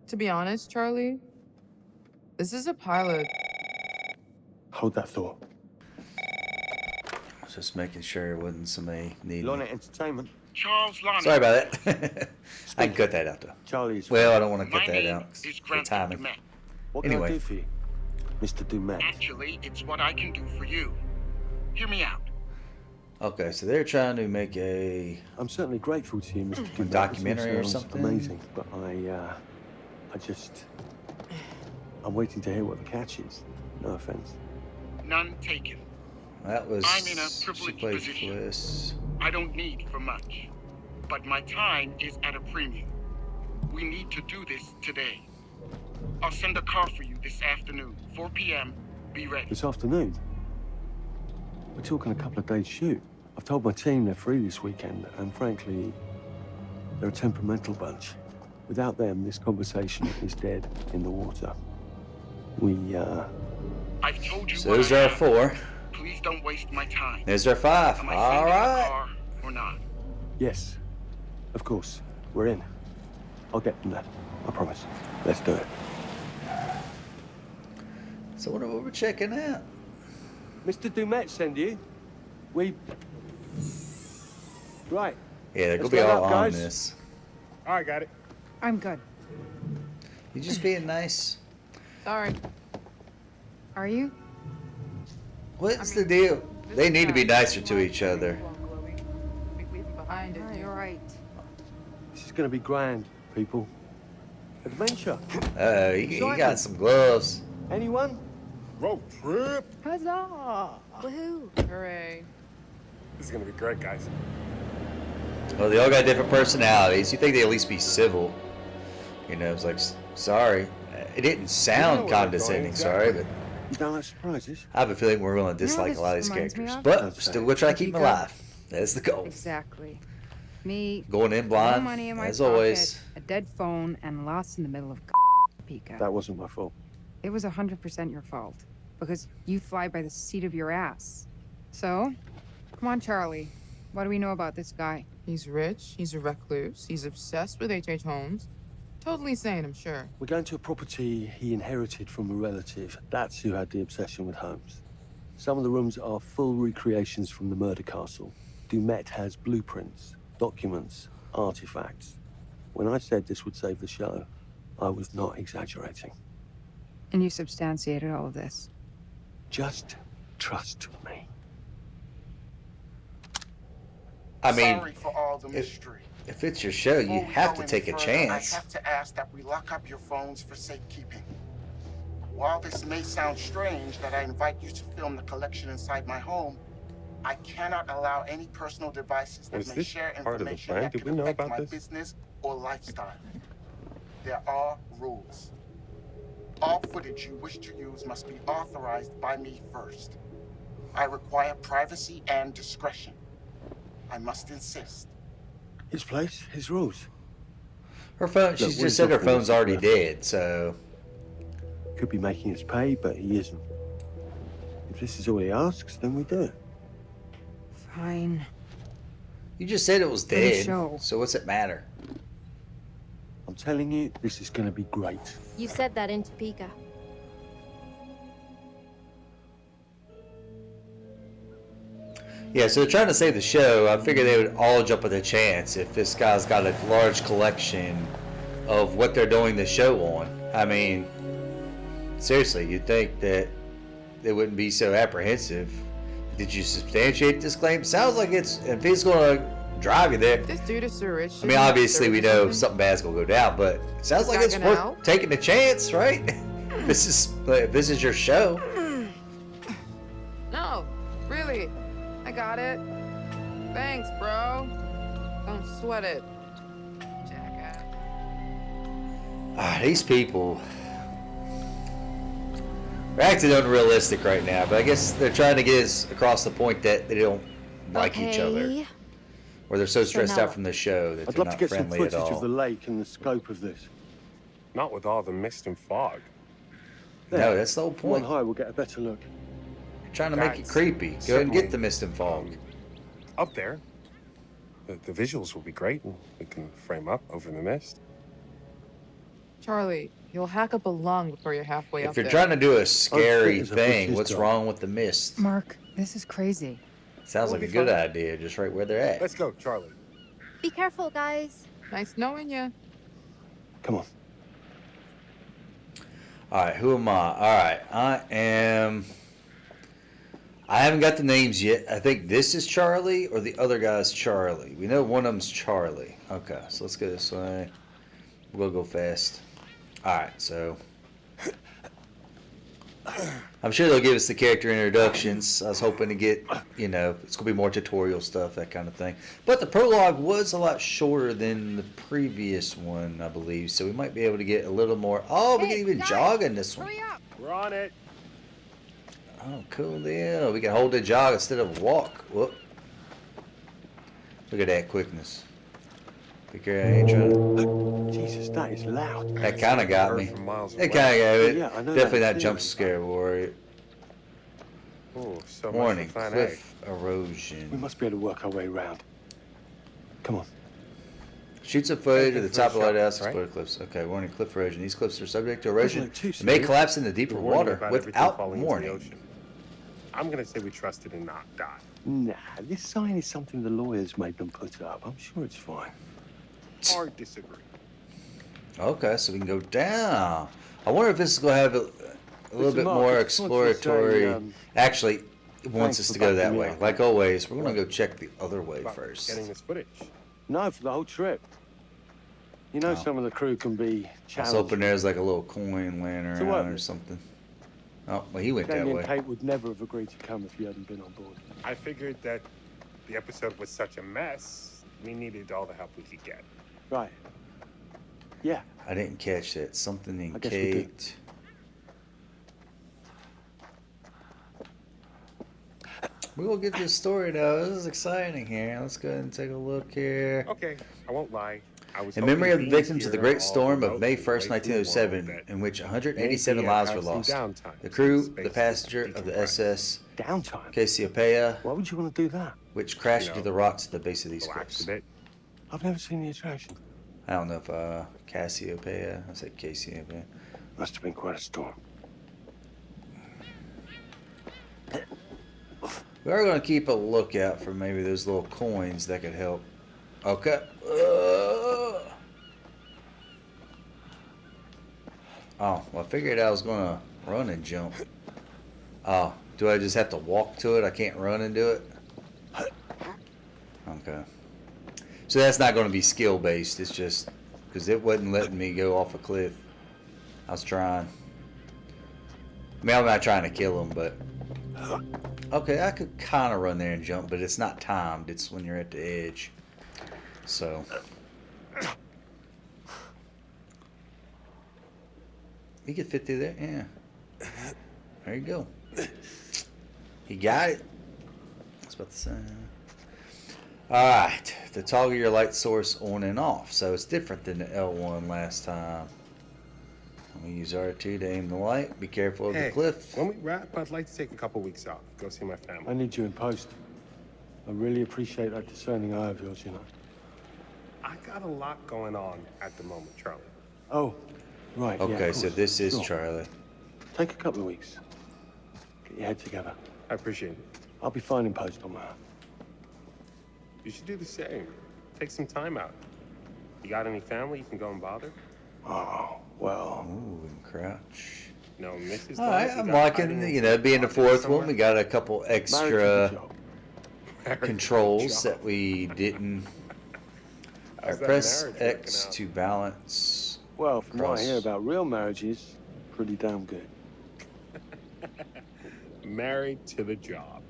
Speaker 6: To be honest, Charlie, this is a pilot.
Speaker 12: Hold that thought.
Speaker 1: I was just making sure it wasn't somebody needing.
Speaker 12: Lonit Entertainment.
Speaker 15: Charles Lonnie.
Speaker 1: Sorry about that. I can cut that out though.
Speaker 12: Charlie's.
Speaker 1: Well, I don't want to cut
Speaker 15: My
Speaker 1: that
Speaker 15: name
Speaker 1: out.
Speaker 15: is
Speaker 1: For
Speaker 15: Grant
Speaker 1: timing.
Speaker 15: Dumet.
Speaker 12: What can I
Speaker 1: Anyway.
Speaker 12: do for you, Mr. Dumet?
Speaker 15: Actually, it's what I can do for you. Hear me out.
Speaker 1: Okay, so they're trying to make a
Speaker 12: I'm certainly grateful to you, Mr. Dumet.
Speaker 1: documentary or
Speaker 12: It sounds
Speaker 1: something?
Speaker 12: Amazing, but I'm waiting to hear what the catch is. No offense.
Speaker 15: None taken.
Speaker 1: That was.
Speaker 15: I'm in a
Speaker 1: She
Speaker 15: privileged
Speaker 1: played
Speaker 15: position.
Speaker 1: Fliss.
Speaker 15: I don't need for much. But my time is at a premium. We need to do this today. I'll send a car for you this afternoon, 4 p.m. Be ready.
Speaker 12: This afternoon? We're talking a couple of days shoot. I've told my team they're free this weekend, and frankly, they're a temperamental bunch. Without them, this conversation is dead in the water.
Speaker 15: I've told you
Speaker 1: So
Speaker 15: what
Speaker 1: those
Speaker 15: I
Speaker 1: are our
Speaker 15: have.
Speaker 1: 4.
Speaker 15: Please don't waste my time.
Speaker 1: There's our 5.
Speaker 15: Am I
Speaker 1: All
Speaker 15: sending
Speaker 1: right.
Speaker 15: the car or not?
Speaker 12: Yes, of course, we're in. I'll get them there, I promise. Let's do it.
Speaker 1: So what we're checking out?
Speaker 12: Mr. Dumet send you? Right.
Speaker 1: Yeah, they're gonna
Speaker 12: Let's
Speaker 1: be
Speaker 12: load
Speaker 1: all
Speaker 12: up,
Speaker 1: on
Speaker 12: guys.
Speaker 1: this.
Speaker 15: All right, got it.
Speaker 14: I'm good.
Speaker 1: You just being nice.
Speaker 6: Sorry.
Speaker 14: Are you?
Speaker 1: What's the deal? They need to be nicer to each other.
Speaker 6: Behind it.
Speaker 14: You're right.
Speaker 12: This is going to be grand, people. Adventure.
Speaker 1: He got some gloves.
Speaker 12: Anyone?
Speaker 10: Road trip.
Speaker 6: Huzzah!
Speaker 2: Woohoo!
Speaker 6: Hooray.
Speaker 10: This is gonna be great, guys.
Speaker 1: Well, they all got different personalities. You think they at least be civil. You know, it's like, sorry. It didn't sound condescending, sorry, but
Speaker 12: You don't like surprises?
Speaker 1: I have a feeling we're going to dislike a lot of these characters. But still going to try to keep them alive. That's the goal.
Speaker 14: Exactly. Me.
Speaker 1: Going in
Speaker 14: No
Speaker 1: blind,
Speaker 14: money in my
Speaker 1: as
Speaker 14: pocket,
Speaker 1: always.
Speaker 14: a dead phone, and lost in the middle of Pika.
Speaker 12: That wasn't my fault.
Speaker 14: It was 100% your fault. Because you fly by the seat of your ass. So, come on, Charlie. What do we know about this guy?
Speaker 6: He's rich, he's a recluse, he's obsessed with H.H. Holmes. Totally sane, I'm sure.
Speaker 12: We're going to a property he inherited from a relative. That's who had the obsession with Holmes. Some of the rooms are full recreations from the murder castle. Dumet has blueprints, documents, artifacts. When I said this would save the show, I was not exaggerating.
Speaker 14: And you substantiated all of this.
Speaker 12: Just trust me.
Speaker 1: I mean,
Speaker 15: Sorry for all the mystery.
Speaker 1: if it's your show, you
Speaker 15: Before we
Speaker 1: have
Speaker 15: go
Speaker 1: to
Speaker 15: any
Speaker 1: take a
Speaker 15: further,
Speaker 1: chance.
Speaker 15: I have to ask that we lock up your phones for safekeeping. While this may sound strange that I invite you to film the collection inside my home, I cannot allow any personal devices that
Speaker 10: Was
Speaker 15: may
Speaker 10: this
Speaker 15: share
Speaker 10: part of the
Speaker 15: information
Speaker 10: plan?
Speaker 15: that
Speaker 10: Did
Speaker 15: could
Speaker 10: we know
Speaker 15: affect
Speaker 10: about
Speaker 15: my
Speaker 10: this?
Speaker 15: business or lifestyle. There are rules. All footage you wish to use must be authorized by me first. I require privacy and discretion. I must insist.
Speaker 12: His place, his rules.
Speaker 1: Her phone,
Speaker 12: Look,
Speaker 1: she's
Speaker 12: we're
Speaker 1: just said her
Speaker 12: talking
Speaker 1: phone's
Speaker 12: this
Speaker 1: already
Speaker 12: worth.
Speaker 1: dead, so.
Speaker 12: Could be making us pay, but he isn't. If this is all he asks, then we do it.
Speaker 14: Fine.
Speaker 1: You just said it was
Speaker 14: For the
Speaker 1: dead,
Speaker 14: show.
Speaker 1: so what's it matter?
Speaker 12: I'm telling you, this is going to be great.
Speaker 11: You said that in Topeka.
Speaker 1: Yeah, so they're trying to save the show. I figure they would all jump at the chance if this guy's got a large collection of what they're doing the show on. I mean, seriously, you'd think that they wouldn't be so apprehensive. Did you substantiate this claim? Sounds like it's, if he's going to drive you there.
Speaker 6: This dude is so rich.
Speaker 1: I mean, obviously we know something bad's going to go down, but it sounds like
Speaker 6: Is
Speaker 1: it's
Speaker 6: that
Speaker 1: worth
Speaker 6: gonna help?
Speaker 1: taking a chance, right? If this is your show.
Speaker 6: No, really. I got it. Thanks, bro. Don't sweat it. Jackass.
Speaker 1: These people are acting unrealistic right now, but I guess they're trying to get us across the point that they don't like each other,
Speaker 11: Okay.
Speaker 1: or they're so stressed
Speaker 11: now
Speaker 1: out from the show that
Speaker 12: I'd
Speaker 1: they're
Speaker 12: love to
Speaker 1: not
Speaker 12: get some
Speaker 1: friendly
Speaker 12: footage
Speaker 1: at
Speaker 12: of
Speaker 1: all.
Speaker 12: the lake and the scope of this.
Speaker 10: Not with all the mist and fog.
Speaker 1: No, that's the whole
Speaker 12: Come on
Speaker 1: point.
Speaker 12: high, we'll get a better look.
Speaker 1: Trying to make it
Speaker 10: That's
Speaker 1: creepy. Go ahead and
Speaker 10: certainly,
Speaker 1: get the mist and fog.
Speaker 10: Up there, the visuals will be great, and we can frame up over the mist.
Speaker 6: Charlie, you'll hack up a lung before you're halfway up
Speaker 1: If you're
Speaker 6: there.
Speaker 1: trying to do a scary
Speaker 12: as a
Speaker 1: thing,
Speaker 12: butcher's
Speaker 1: what's
Speaker 12: dog.
Speaker 1: wrong with the mist?
Speaker 14: Mark, this is crazy.
Speaker 1: Sounds like a good idea, just right where they're at.
Speaker 10: Let's go, Charlie.
Speaker 11: Be careful, guys.
Speaker 6: Nice knowing you.
Speaker 12: Come on.
Speaker 1: Alright, who am I? Alright, I haven't got the names yet. I think this is Charlie or the other guy's Charlie. We know one of them's Charlie. Okay, so let's go this way. We'll go fast. Alright, so I'm sure they'll give us the character introductions. I was hoping to get, you know, it's going to be more tutorial stuff, that kind of thing. But the prologue was a lot shorter than the previous one, I believe. So we might be able to get a little more. Oh, we can even jog in this one.
Speaker 10: We're on it.
Speaker 1: Oh, cool deal. We can hold the jog instead of walk. Whoop. Look at that quickness. Be careful, I ain't trying to.
Speaker 12: Jesus, that is loud.
Speaker 1: That kind of got me.
Speaker 10: From miles
Speaker 1: It
Speaker 10: away.
Speaker 1: kind of got it.
Speaker 12: Yeah, I know
Speaker 1: Definitely
Speaker 12: that
Speaker 1: not jump
Speaker 12: feeling.
Speaker 1: scare warrior.
Speaker 10: Oh, so
Speaker 1: Warning,
Speaker 10: much for plan
Speaker 1: cliff
Speaker 12: We
Speaker 1: erosion.
Speaker 12: must be able to work our way around. Come on.
Speaker 1: Shoots of footage at the
Speaker 10: for
Speaker 1: top of the
Speaker 10: a shot,
Speaker 1: lighthouse
Speaker 10: right?
Speaker 1: explode cliffs. Okay, warning, cliff erosion. These cliffs are subject to erosion
Speaker 12: like too
Speaker 1: and may
Speaker 12: serious.
Speaker 1: collapse into deeper
Speaker 10: A. Warning
Speaker 1: water
Speaker 10: about everything
Speaker 1: without
Speaker 10: falling into the
Speaker 1: warning.
Speaker 10: ocean. I'm gonna say we trusted and not die.
Speaker 12: Nah, this sign is something the lawyers made them put up. I'm sure it's fine.
Speaker 10: Hard disagree.
Speaker 1: Okay, so we can go down. I wonder if this is going to have a little
Speaker 12: Listen,
Speaker 1: bit
Speaker 12: Mark,
Speaker 1: more
Speaker 12: I just want to say,
Speaker 1: exploratory. Actually, it wants
Speaker 12: thanks
Speaker 1: us
Speaker 12: for
Speaker 1: to go that
Speaker 12: backing me
Speaker 1: way.
Speaker 12: up.
Speaker 1: Like always, we're going to go check the other way
Speaker 10: About
Speaker 1: first.
Speaker 10: getting this footage.
Speaker 12: No, for the whole trip. You know, some of the crew can be
Speaker 1: I was
Speaker 12: challenging.
Speaker 1: hoping there was like a little coin laying
Speaker 12: So what?
Speaker 1: around or something. Oh, well, he went that
Speaker 12: Danny
Speaker 1: way.
Speaker 12: and Kate would never have agreed to come if you hadn't been on board.
Speaker 10: I figured that the episode was such a mess, we needed all the help we could get.
Speaker 12: Right. Yeah.
Speaker 1: I didn't catch that. Something in
Speaker 12: I guess we did.
Speaker 1: Kate. We will get this story though. This is exciting here. Let's go ahead and take a look here.
Speaker 10: Okay, I won't lie. I was
Speaker 1: In memory of the
Speaker 10: hoping
Speaker 1: victims of the
Speaker 10: here
Speaker 1: Great
Speaker 10: all
Speaker 1: Storm of
Speaker 10: remote
Speaker 1: May
Speaker 10: and
Speaker 1: 1st,
Speaker 10: away from the world
Speaker 1: 1907,
Speaker 10: that
Speaker 1: in which 187
Speaker 10: maybe I'd
Speaker 1: lives were
Speaker 10: have some
Speaker 1: lost.
Speaker 10: downtime
Speaker 1: The
Speaker 10: to
Speaker 1: crew,
Speaker 10: space
Speaker 1: the passenger of the
Speaker 10: decompress.
Speaker 1: SS
Speaker 12: Downtime?
Speaker 1: Cassiopeia,
Speaker 12: Why would you want to do that?
Speaker 1: which crashed
Speaker 10: You
Speaker 1: into
Speaker 10: know,
Speaker 1: the rocks at the base of these
Speaker 10: relax
Speaker 1: cliffs.
Speaker 10: a bit.
Speaker 12: I've never seen the attraction.
Speaker 1: I don't know if Cassiopeia, I said Cassiopeia.
Speaker 12: Must have been quite a storm.
Speaker 1: We are going to keep a lookout for maybe those little coins that could help. Okay. Oh, well, I figured I was going to run and jump. Oh, do I just have to walk to it? I can't run and do it? Okay. So that's not going to be skill based. It's just because it wasn't letting me go off a cliff. I was trying. I mean, I'm not trying to kill him, but... Okay, I could kind of run there and jump, but it's not timed. It's when you're at the edge. So... You could fit through there? Yeah. There you go. You got it. I was about to say. Alright. To toggle your light source on and off. So it's different than the L1 last time. I'm going to use R2 to aim the light. Be careful of the cliff.
Speaker 10: When we wrap, I'd like to take a couple weeks off. Go see my family.
Speaker 12: I need you in post. I really appreciate that discerning eye of yours, you know.
Speaker 10: I got a lot going on at the moment, Charlie.
Speaker 12: Oh, right. yeah,
Speaker 1: Okay,
Speaker 12: of
Speaker 1: so
Speaker 12: course.
Speaker 1: this is
Speaker 12: Sure.
Speaker 1: Charlie.
Speaker 12: Take a couple of weeks. Get your head together.
Speaker 10: I appreciate it.
Speaker 12: I'll be fine in post on that.
Speaker 10: You should do the same. Take some time out. You got any family you can go and bother?
Speaker 12: Oh, well.
Speaker 1: Ooh, and crouch.
Speaker 10: No, Mrs.
Speaker 1: Alright,
Speaker 10: Dog,
Speaker 1: I'm
Speaker 10: you got
Speaker 1: liking,
Speaker 10: hiding
Speaker 1: you know, being the
Speaker 10: somewhere?
Speaker 1: fourth one. We got a couple
Speaker 12: Married to the
Speaker 1: extra
Speaker 12: job.
Speaker 10: Married to the
Speaker 1: controls
Speaker 10: job.
Speaker 1: that we didn't.
Speaker 10: How's
Speaker 1: Alright,
Speaker 10: that
Speaker 1: press
Speaker 10: marriage working
Speaker 1: X
Speaker 10: out?
Speaker 1: to balance.
Speaker 12: Well, from what I hear
Speaker 1: Cross.
Speaker 12: about real marriages, pretty damn good.
Speaker 10: Married to the job.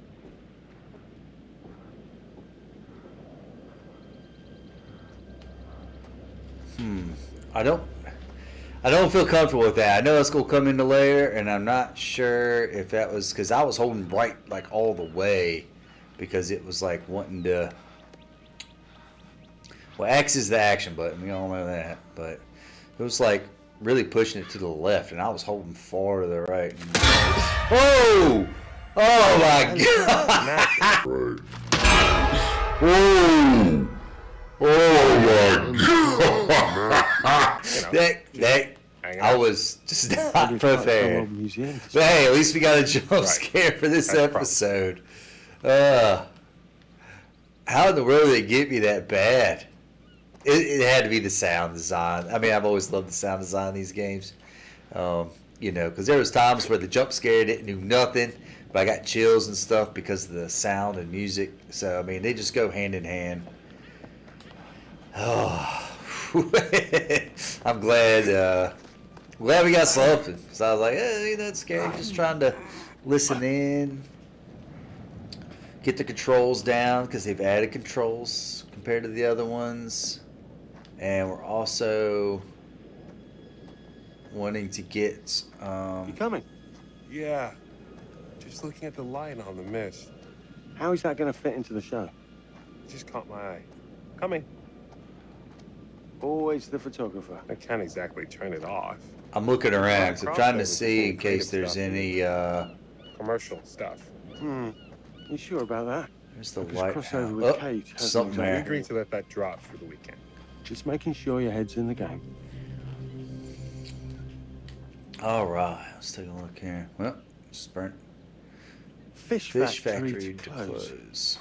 Speaker 1: I don't feel comfortable with that. I know it's gonna come into layer, and I'm not sure if that was because I was holding right like all the way because it was like wanting to. Well, X is the action button. We all know that, but it was like really pushing it to the left, and I was holding far to the right. Whoa! Oh my god! Whoa! Oh my god! that I was just not prepared. But hey, at least we got a jump scare for this episode. How in the world did they get me that bad? It had to be the sound design. I mean, I've always loved the sound design in these games. You know, because there was times where the jump scare didn't do nothing, but I got chills and stuff because of the sound and music. So I mean, they just go hand in hand. Oh, I'm glad we got something. So I was like, hey, that's scary. Just trying to listen in, get the controls down because they've added controls compared to the other ones, and we're also wanting to get.
Speaker 12: You coming?
Speaker 10: Yeah. Just looking at the light on the mist.
Speaker 12: How is that going to fit into the show?
Speaker 10: It just caught my eye. Coming.
Speaker 12: Always the photographer.
Speaker 10: I can't exactly turn it off.
Speaker 1: I'm looking around because I'm trying to
Speaker 10: Crossovers
Speaker 1: see in
Speaker 10: between
Speaker 1: case
Speaker 10: creative
Speaker 1: there's
Speaker 10: stuff
Speaker 1: any.
Speaker 10: Commercial stuff.
Speaker 12: You sure about that?
Speaker 1: There's the
Speaker 12: Because
Speaker 1: light.
Speaker 12: crossover with
Speaker 1: Oh,
Speaker 12: Kate hasn't
Speaker 1: something
Speaker 12: exactly-
Speaker 10: We
Speaker 1: there.
Speaker 10: agreed to let that drop for the weekend.
Speaker 12: Just making sure your head's in the game.
Speaker 1: All right, let's take a look here. Well, just burnt.
Speaker 12: Fish
Speaker 1: Factory
Speaker 12: to
Speaker 1: to
Speaker 12: close.
Speaker 1: close.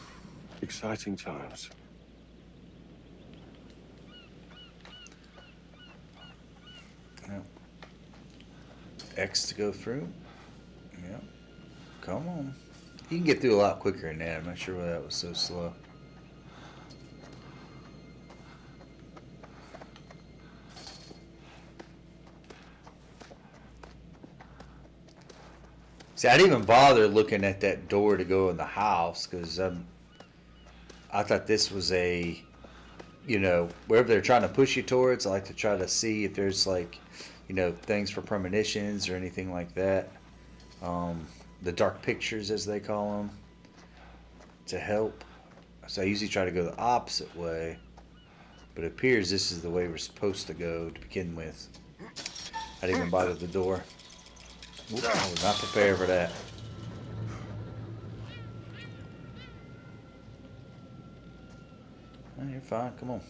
Speaker 12: Exciting times.
Speaker 1: Yep. X to go through. Yep. Come on. You can get through a lot quicker than that. I'm not sure why that was so slow. See, I didn't even bother looking at that door to go in the house because I thought this was a, you know, wherever they're trying to push you towards, I like to try to see if there's like, you know, things for premonitions or anything like that. The dark pictures, as they call them, to help. So I usually try to go the opposite way, but it appears this is the way we're supposed to go to begin with. I didn't even bother the door. Oops, I was not prepared for that. Oh, you're fine. Come on.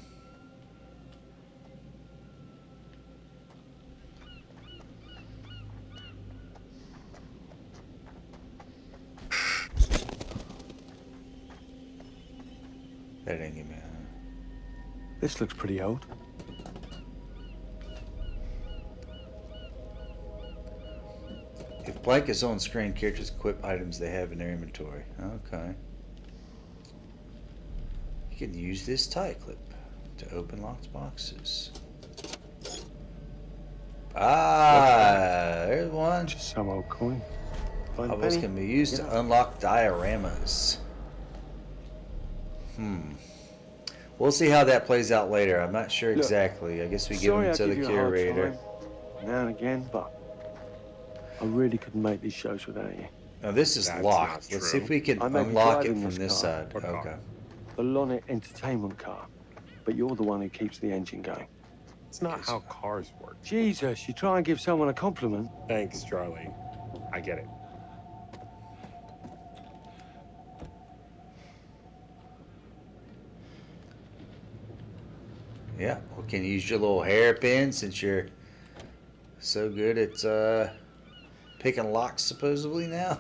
Speaker 1: That didn't give me.
Speaker 12: This looks pretty old.
Speaker 1: If blank is on screen, characters equip items they have in their inventory. Okay. You can use this tie clip to open locked boxes. Ah, there's one.
Speaker 12: Just some old coin.
Speaker 1: Bubbles can be used to unlock dioramas. We'll see how that plays out later. I'm not sure exactly. I guess we give them to the curator.
Speaker 12: Now and again, but I really couldn't make these shows without you.
Speaker 1: Now this is locked. Let's see if we can unlock it from this side. Okay.
Speaker 12: The Lonnet Entertainment car. But you're the one who keeps the engine going.
Speaker 10: It's not how cars work.
Speaker 12: Jesus, you try and give someone a compliment.
Speaker 10: Thanks, Charlie. I get it.
Speaker 1: Yeah, well, can you use your little hairpin since you're so good at picking locks supposedly now?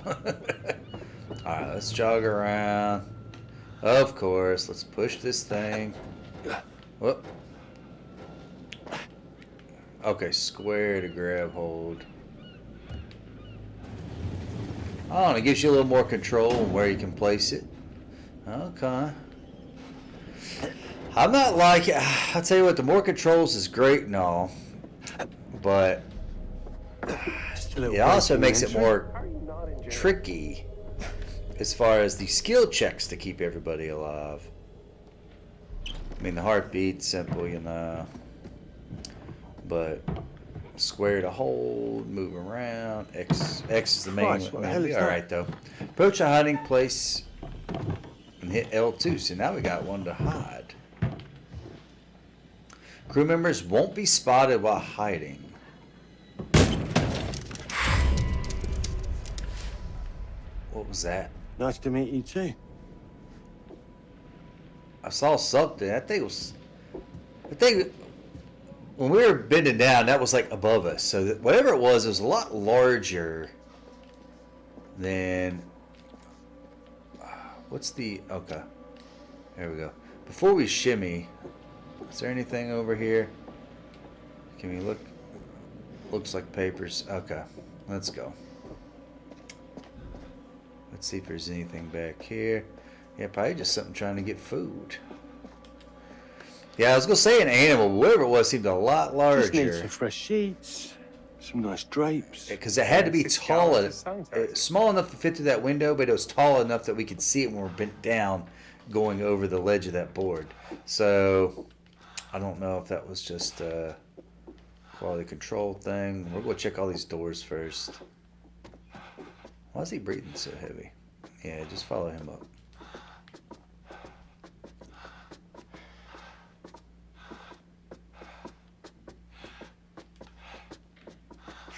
Speaker 1: Alright, let's jog around. Of course, let's push this thing. Whoop. Okay, square to grab hold. Oh, and it gives you a little more control on where you can place it. Okay. I'm not like, I'll tell you what, the more controls is great and all, but it also makes it more tricky as far as the skill checks to keep everybody alive. I mean, the heartbeat's simple, you know, but square to hold, move around, X is the main one. It'll be alright though. Approach a hiding place and hit L2, so now we got one to hide. Crew members won't be spotted while hiding. What was that?
Speaker 12: Nice to meet you too.
Speaker 1: I saw something. That thing was... when we were bending down, that was like above us. So that whatever it was a lot larger than... what's the... Okay. There we go. Before we shimmy... Is there anything over here? Can we look? Looks like papers. Okay, let's go. Let's see if there's anything back here. Yeah, probably just something trying to get food. Yeah, I was gonna say an animal, but whatever it was seemed a lot larger.
Speaker 12: Just need some fresh sheets, some nice drapes.
Speaker 1: Because it had to be tall, small enough to fit through that window, but it was tall enough that we could see it when we're bent down, going over the ledge of that board. So. I don't know if that was just a quality control thing. We're going to check all these doors first. Why is he breathing so heavy? Yeah, just follow him up.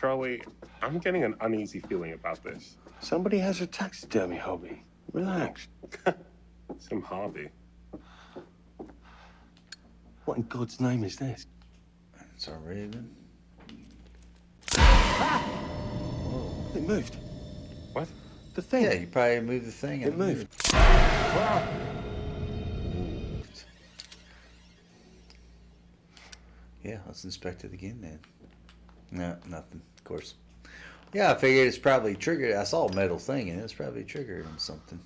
Speaker 10: Charlie, I'm getting an uneasy feeling about this.
Speaker 12: Somebody has a taxidermy hobby. Relax.
Speaker 10: Some hobby.
Speaker 12: What in God's name is this?
Speaker 1: It's our raven.
Speaker 12: It moved.
Speaker 10: What?
Speaker 12: The thing.
Speaker 1: Yeah, you probably moved the thing.
Speaker 12: It moved.
Speaker 1: Yeah, let's inspect it again then. No, nothing, of course. Yeah, I figured it's probably triggered. I saw a metal thing and it's probably triggered on something.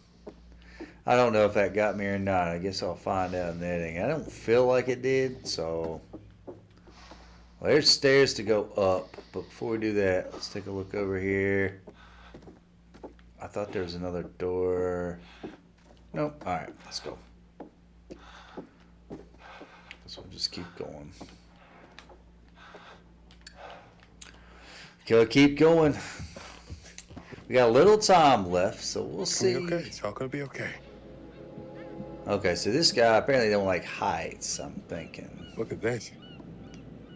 Speaker 1: I don't know if that got me or not. I guess I'll find out in the editing. I don't feel like it did, so... Well, there's stairs to go up, but before we do that, let's take a look over here. I thought there was another door. Nope. All right, let's go. So we'll just keep going. Okay, keep going. We got a little time left, so we'll see.
Speaker 16: Okay, it's all gonna be okay.
Speaker 1: Okay, so this guy apparently don't like heights, I'm thinking.
Speaker 16: Look at this.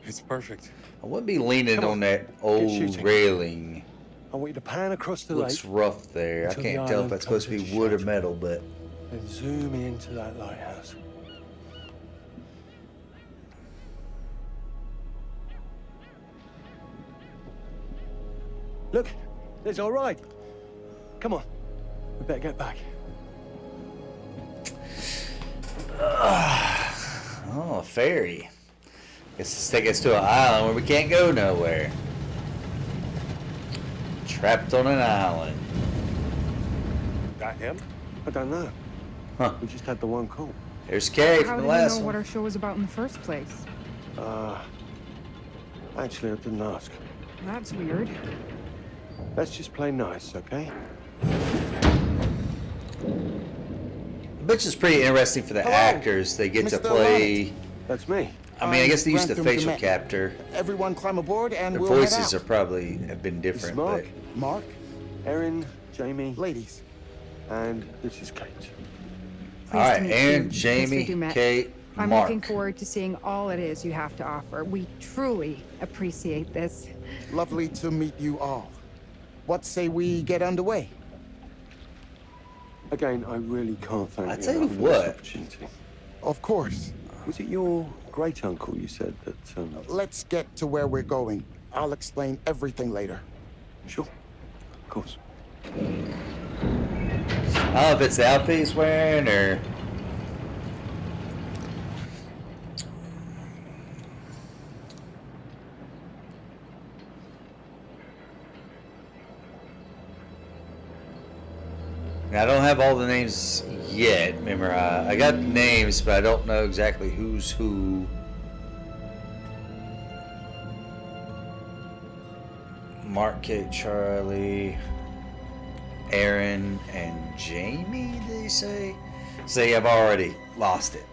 Speaker 16: It's perfect.
Speaker 1: I wouldn't be leaning on that old
Speaker 12: shooting.
Speaker 1: railing.
Speaker 12: I want you to pan across the
Speaker 1: Looks
Speaker 12: lake.
Speaker 1: rough there. I
Speaker 12: until the
Speaker 1: can't tell if
Speaker 12: island
Speaker 1: that's supposed to
Speaker 12: comes
Speaker 1: be wood or
Speaker 12: into
Speaker 1: metal, but
Speaker 12: Then zoom into that lighthouse. Look, there's our ride. Come on, we better get back.
Speaker 1: oh, a ferry. Guess it's take us to an island where we can't go nowhere. Trapped on an island.
Speaker 16: That him?
Speaker 12: I don't know.
Speaker 1: Huh.
Speaker 12: We just had the one call.
Speaker 1: There's Kay
Speaker 14: How
Speaker 1: from the
Speaker 14: did you
Speaker 1: last
Speaker 14: know
Speaker 1: one.
Speaker 14: what our show was about in the first place?
Speaker 12: Actually, I didn't ask.
Speaker 14: That's weird.
Speaker 12: Let's just play nice, okay?
Speaker 1: Which is pretty interesting for the
Speaker 15: Hello,
Speaker 1: actors. They get to
Speaker 15: Mr.
Speaker 1: play.
Speaker 12: That's me.
Speaker 1: I mean, I guess they used the
Speaker 15: Grantham
Speaker 1: facial
Speaker 15: Demet.
Speaker 1: capture.
Speaker 15: Everyone climb aboard and
Speaker 1: Their
Speaker 15: we'll head
Speaker 1: voices
Speaker 15: out.
Speaker 1: are probably have been different,
Speaker 12: Mark.
Speaker 1: but
Speaker 15: Mark,
Speaker 12: Erin, Jamie,
Speaker 15: ladies.
Speaker 12: and this is Kate.
Speaker 1: all right,
Speaker 14: to meet
Speaker 1: Aaron,
Speaker 14: you,
Speaker 1: Jamie,
Speaker 14: Mr. Dumet.
Speaker 1: Kate,
Speaker 14: I'm
Speaker 1: Mark.
Speaker 14: looking forward to seeing all it is you have to offer. We truly appreciate this.
Speaker 15: Lovely to meet you all. What say we get underway?
Speaker 12: Again, I really can't thank
Speaker 1: I
Speaker 12: you
Speaker 1: tell you
Speaker 12: enough for this
Speaker 1: what.
Speaker 12: opportunity.
Speaker 15: Of course.
Speaker 12: Was it your great uncle you said that?
Speaker 15: Let's get to where we're going. I'll explain everything later.
Speaker 12: Sure. Of course.
Speaker 1: I don't know if it's the outfit he's wearing or. Now, I don't have all the names yet. Remember, I got names, but I don't know exactly who's who. Mark, Kate, Charlie, Aaron, and Jamie, did he say? See, I've already lost it.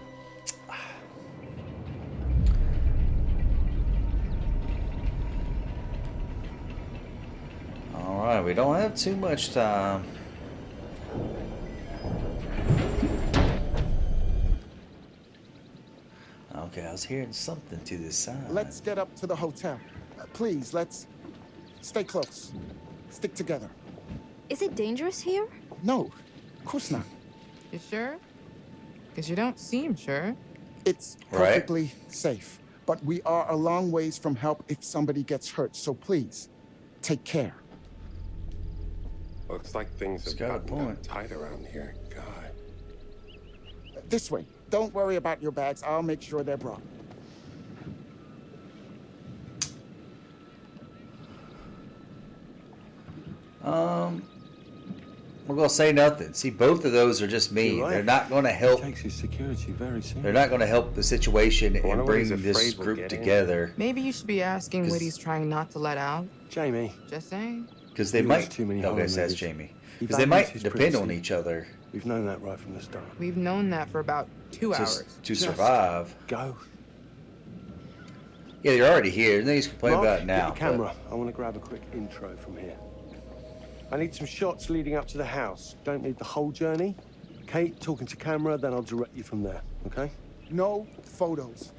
Speaker 1: Alright, we don't have too much time. Okay, I was hearing something to this side.
Speaker 15: Let's get up to the hotel. Please, let's stay close. Stick together.
Speaker 2: Is it dangerous here?
Speaker 15: No, of course not.
Speaker 6: You sure? Because you don't seem sure.
Speaker 15: It's perfectly safe. But we are a long ways from help if somebody gets hurt. So please, take care.
Speaker 16: Looks like things have
Speaker 1: got a
Speaker 16: gotten
Speaker 1: point.
Speaker 16: tight around here. God.
Speaker 15: This way. Don't worry about your bags. I'll make sure they're brought.
Speaker 1: We're gonna say nothing. See, both of those are just mean.
Speaker 12: You're right.
Speaker 1: They're not gonna help.
Speaker 12: He takes his security very seriously.
Speaker 1: They're not gonna help the situation
Speaker 16: wonder
Speaker 1: and
Speaker 16: what
Speaker 1: bring
Speaker 16: he's
Speaker 1: this
Speaker 16: afraid we'll
Speaker 1: group
Speaker 16: get in.
Speaker 1: together.
Speaker 6: Maybe you should be asking what
Speaker 1: 'Cause-
Speaker 6: he's trying not to let out.
Speaker 12: Jamie.
Speaker 6: Just saying.
Speaker 1: Because they
Speaker 12: He
Speaker 1: might.
Speaker 12: watched too many
Speaker 1: Okay,
Speaker 12: horror
Speaker 1: so that's
Speaker 12: movies.
Speaker 1: Jamie.
Speaker 12: He
Speaker 1: Because they
Speaker 12: values
Speaker 1: might
Speaker 12: his
Speaker 1: depend on
Speaker 12: privacy.
Speaker 1: each other
Speaker 12: We've known that right from the start.
Speaker 6: We've known that for about 2 hours.
Speaker 1: to
Speaker 12: Just
Speaker 1: survive.
Speaker 12: Go.
Speaker 1: Yeah, you're already here. No use complaining
Speaker 12: Mark,
Speaker 1: about it now.
Speaker 12: get your
Speaker 1: but-
Speaker 12: camera. I want to grab a quick intro from here. I need some shots leading up to the house. Don't need the whole journey. Kate, talking to camera, then I'll direct you from there, okay?
Speaker 15: No photos.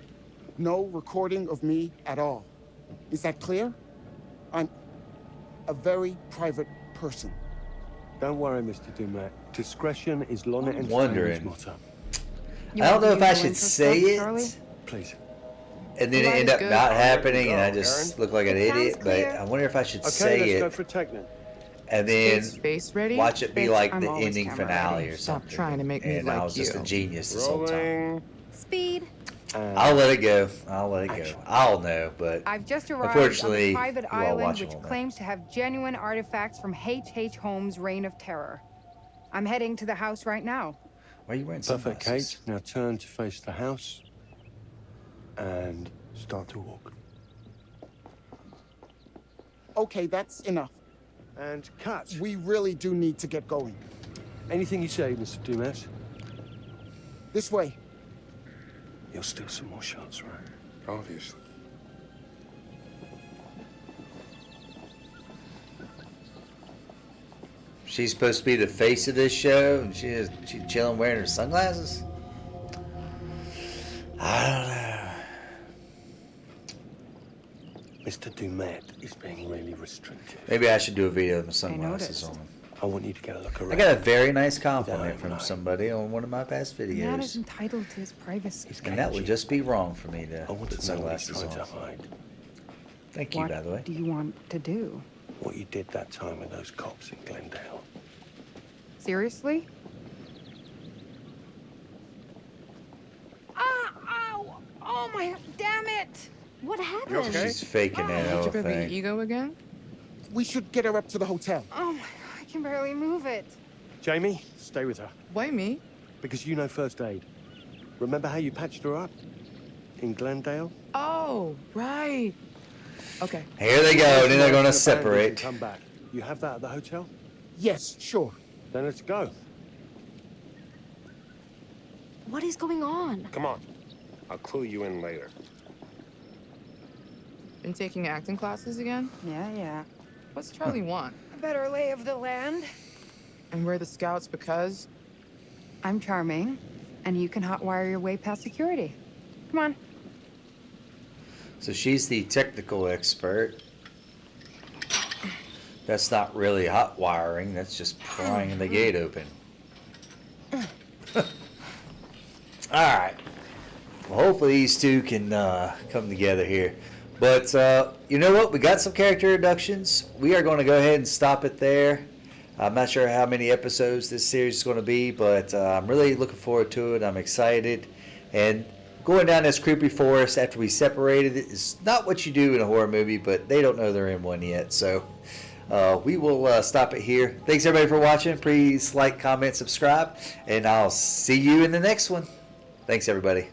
Speaker 15: No recording of me at all. Is that clear? I'm a very private person.
Speaker 12: Don't worry, Mr. Dumet. Discretion is Lonnet
Speaker 1: I'm
Speaker 12: Entertainment's
Speaker 1: wondering.
Speaker 12: motto.
Speaker 14: You
Speaker 1: I don't
Speaker 14: want
Speaker 1: know
Speaker 14: to
Speaker 1: if I
Speaker 14: use the
Speaker 1: should
Speaker 14: intro
Speaker 1: say
Speaker 14: stuff,
Speaker 1: it,
Speaker 14: Charlie?
Speaker 12: Please.
Speaker 1: and then
Speaker 6: The
Speaker 1: it
Speaker 6: light
Speaker 1: end
Speaker 6: is
Speaker 1: up
Speaker 6: good.
Speaker 1: not
Speaker 16: I'll let you
Speaker 1: happening, and
Speaker 16: go,
Speaker 1: I just
Speaker 16: Aaron.
Speaker 1: look like an
Speaker 2: It sounds
Speaker 1: idiot. But
Speaker 2: clear.
Speaker 1: I wonder if I should
Speaker 12: Okay,
Speaker 1: say
Speaker 12: let's go
Speaker 1: it
Speaker 12: for a take then.
Speaker 1: and then
Speaker 6: Kate's face ready?
Speaker 1: watch it be
Speaker 6: Bitch,
Speaker 1: like
Speaker 6: I'm
Speaker 1: the
Speaker 6: always
Speaker 1: ending
Speaker 6: camera
Speaker 1: finale
Speaker 6: ready.
Speaker 1: or
Speaker 6: Stop
Speaker 1: something.
Speaker 6: trying to make me
Speaker 1: and
Speaker 6: like
Speaker 1: I was just a
Speaker 6: you.
Speaker 1: genius this whole time.
Speaker 16: Rolling.
Speaker 2: Speed.
Speaker 1: I'll let it go. I'll let it go. I'll know, but
Speaker 14: I've just arrived on
Speaker 1: unfortunately,
Speaker 14: a private
Speaker 1: you all
Speaker 14: island
Speaker 1: watch
Speaker 14: which
Speaker 1: all that.
Speaker 14: claims to have genuine artifacts from H.H. Holmes' reign of terror. I'm heading to the house right now.
Speaker 1: Why are you wearing
Speaker 12: Perfect,
Speaker 1: sunglasses?
Speaker 12: Kate. Now turn to face the house and start to walk.
Speaker 15: Okay, that's enough.
Speaker 12: And cut.
Speaker 15: We really do need to get going.
Speaker 12: Anything you say, Mr. Dumas.
Speaker 15: This way.
Speaker 12: You'll steal some more shots, right?
Speaker 16: Obviously.
Speaker 1: She's supposed to be the face of this show, and she's chilling wearing her sunglasses. I don't know.
Speaker 12: Mr. Dumet is being really restrictive.
Speaker 1: Maybe I should do a video with my sunglasses on.
Speaker 12: I want you to get a look around.
Speaker 1: I got a very nice compliment from somebody on one of my past
Speaker 14: Matt is
Speaker 1: videos.
Speaker 14: entitled to his privacy.
Speaker 1: And that would just be wrong for me to
Speaker 12: I want
Speaker 1: put
Speaker 12: to know what he's
Speaker 1: sunglasses
Speaker 12: trying
Speaker 1: on.
Speaker 12: to hide.
Speaker 1: Thank you, by the way.
Speaker 14: What do you want to do?
Speaker 12: What you did that time with those cops in Glendale.
Speaker 14: Seriously? Ah! Ow! Oh my! Damn it!
Speaker 2: What happened?
Speaker 15: You okay?
Speaker 1: She's faking that whole
Speaker 6: Did you
Speaker 1: thing.
Speaker 6: the ego again?
Speaker 15: We should get her up to the hotel.
Speaker 14: Oh my God! I can barely move it.
Speaker 12: Jamie, stay with her.
Speaker 6: Why me?
Speaker 12: Because you know first aid. Remember how you patched her up? In Glendale?
Speaker 6: Oh, right. Okay.
Speaker 1: Here they go, then they're going to
Speaker 12: And
Speaker 1: separate.
Speaker 12: come back. You have that at the hotel?
Speaker 15: Yes, sure.
Speaker 12: Then let's go.
Speaker 2: What is going on?
Speaker 16: Come on. I'll clue you in later.
Speaker 6: Been taking acting classes again?
Speaker 14: Yeah.
Speaker 6: What's Charlie want?
Speaker 14: A better lay of the land.
Speaker 6: And we're the scouts because?
Speaker 14: I'm charming, and you can hotwire your way past security. Come on.
Speaker 1: So she's the technical expert. That's not really hot wiring. That's just prying the gate open. All right. Well, hopefully these two can come together here. But you know what? We got some character introductions. We are going to go ahead and stop it there. I'm not sure how many episodes this series is going to be, but I'm really looking forward to it. I'm excited. And going down this creepy forest after we separated it is not what you do in a horror movie, but they don't know they're in one yet. So we will stop it here. Thanks everybody for watching. Please like, comment, subscribe, and I'll see you in the next one. Thanks everybody.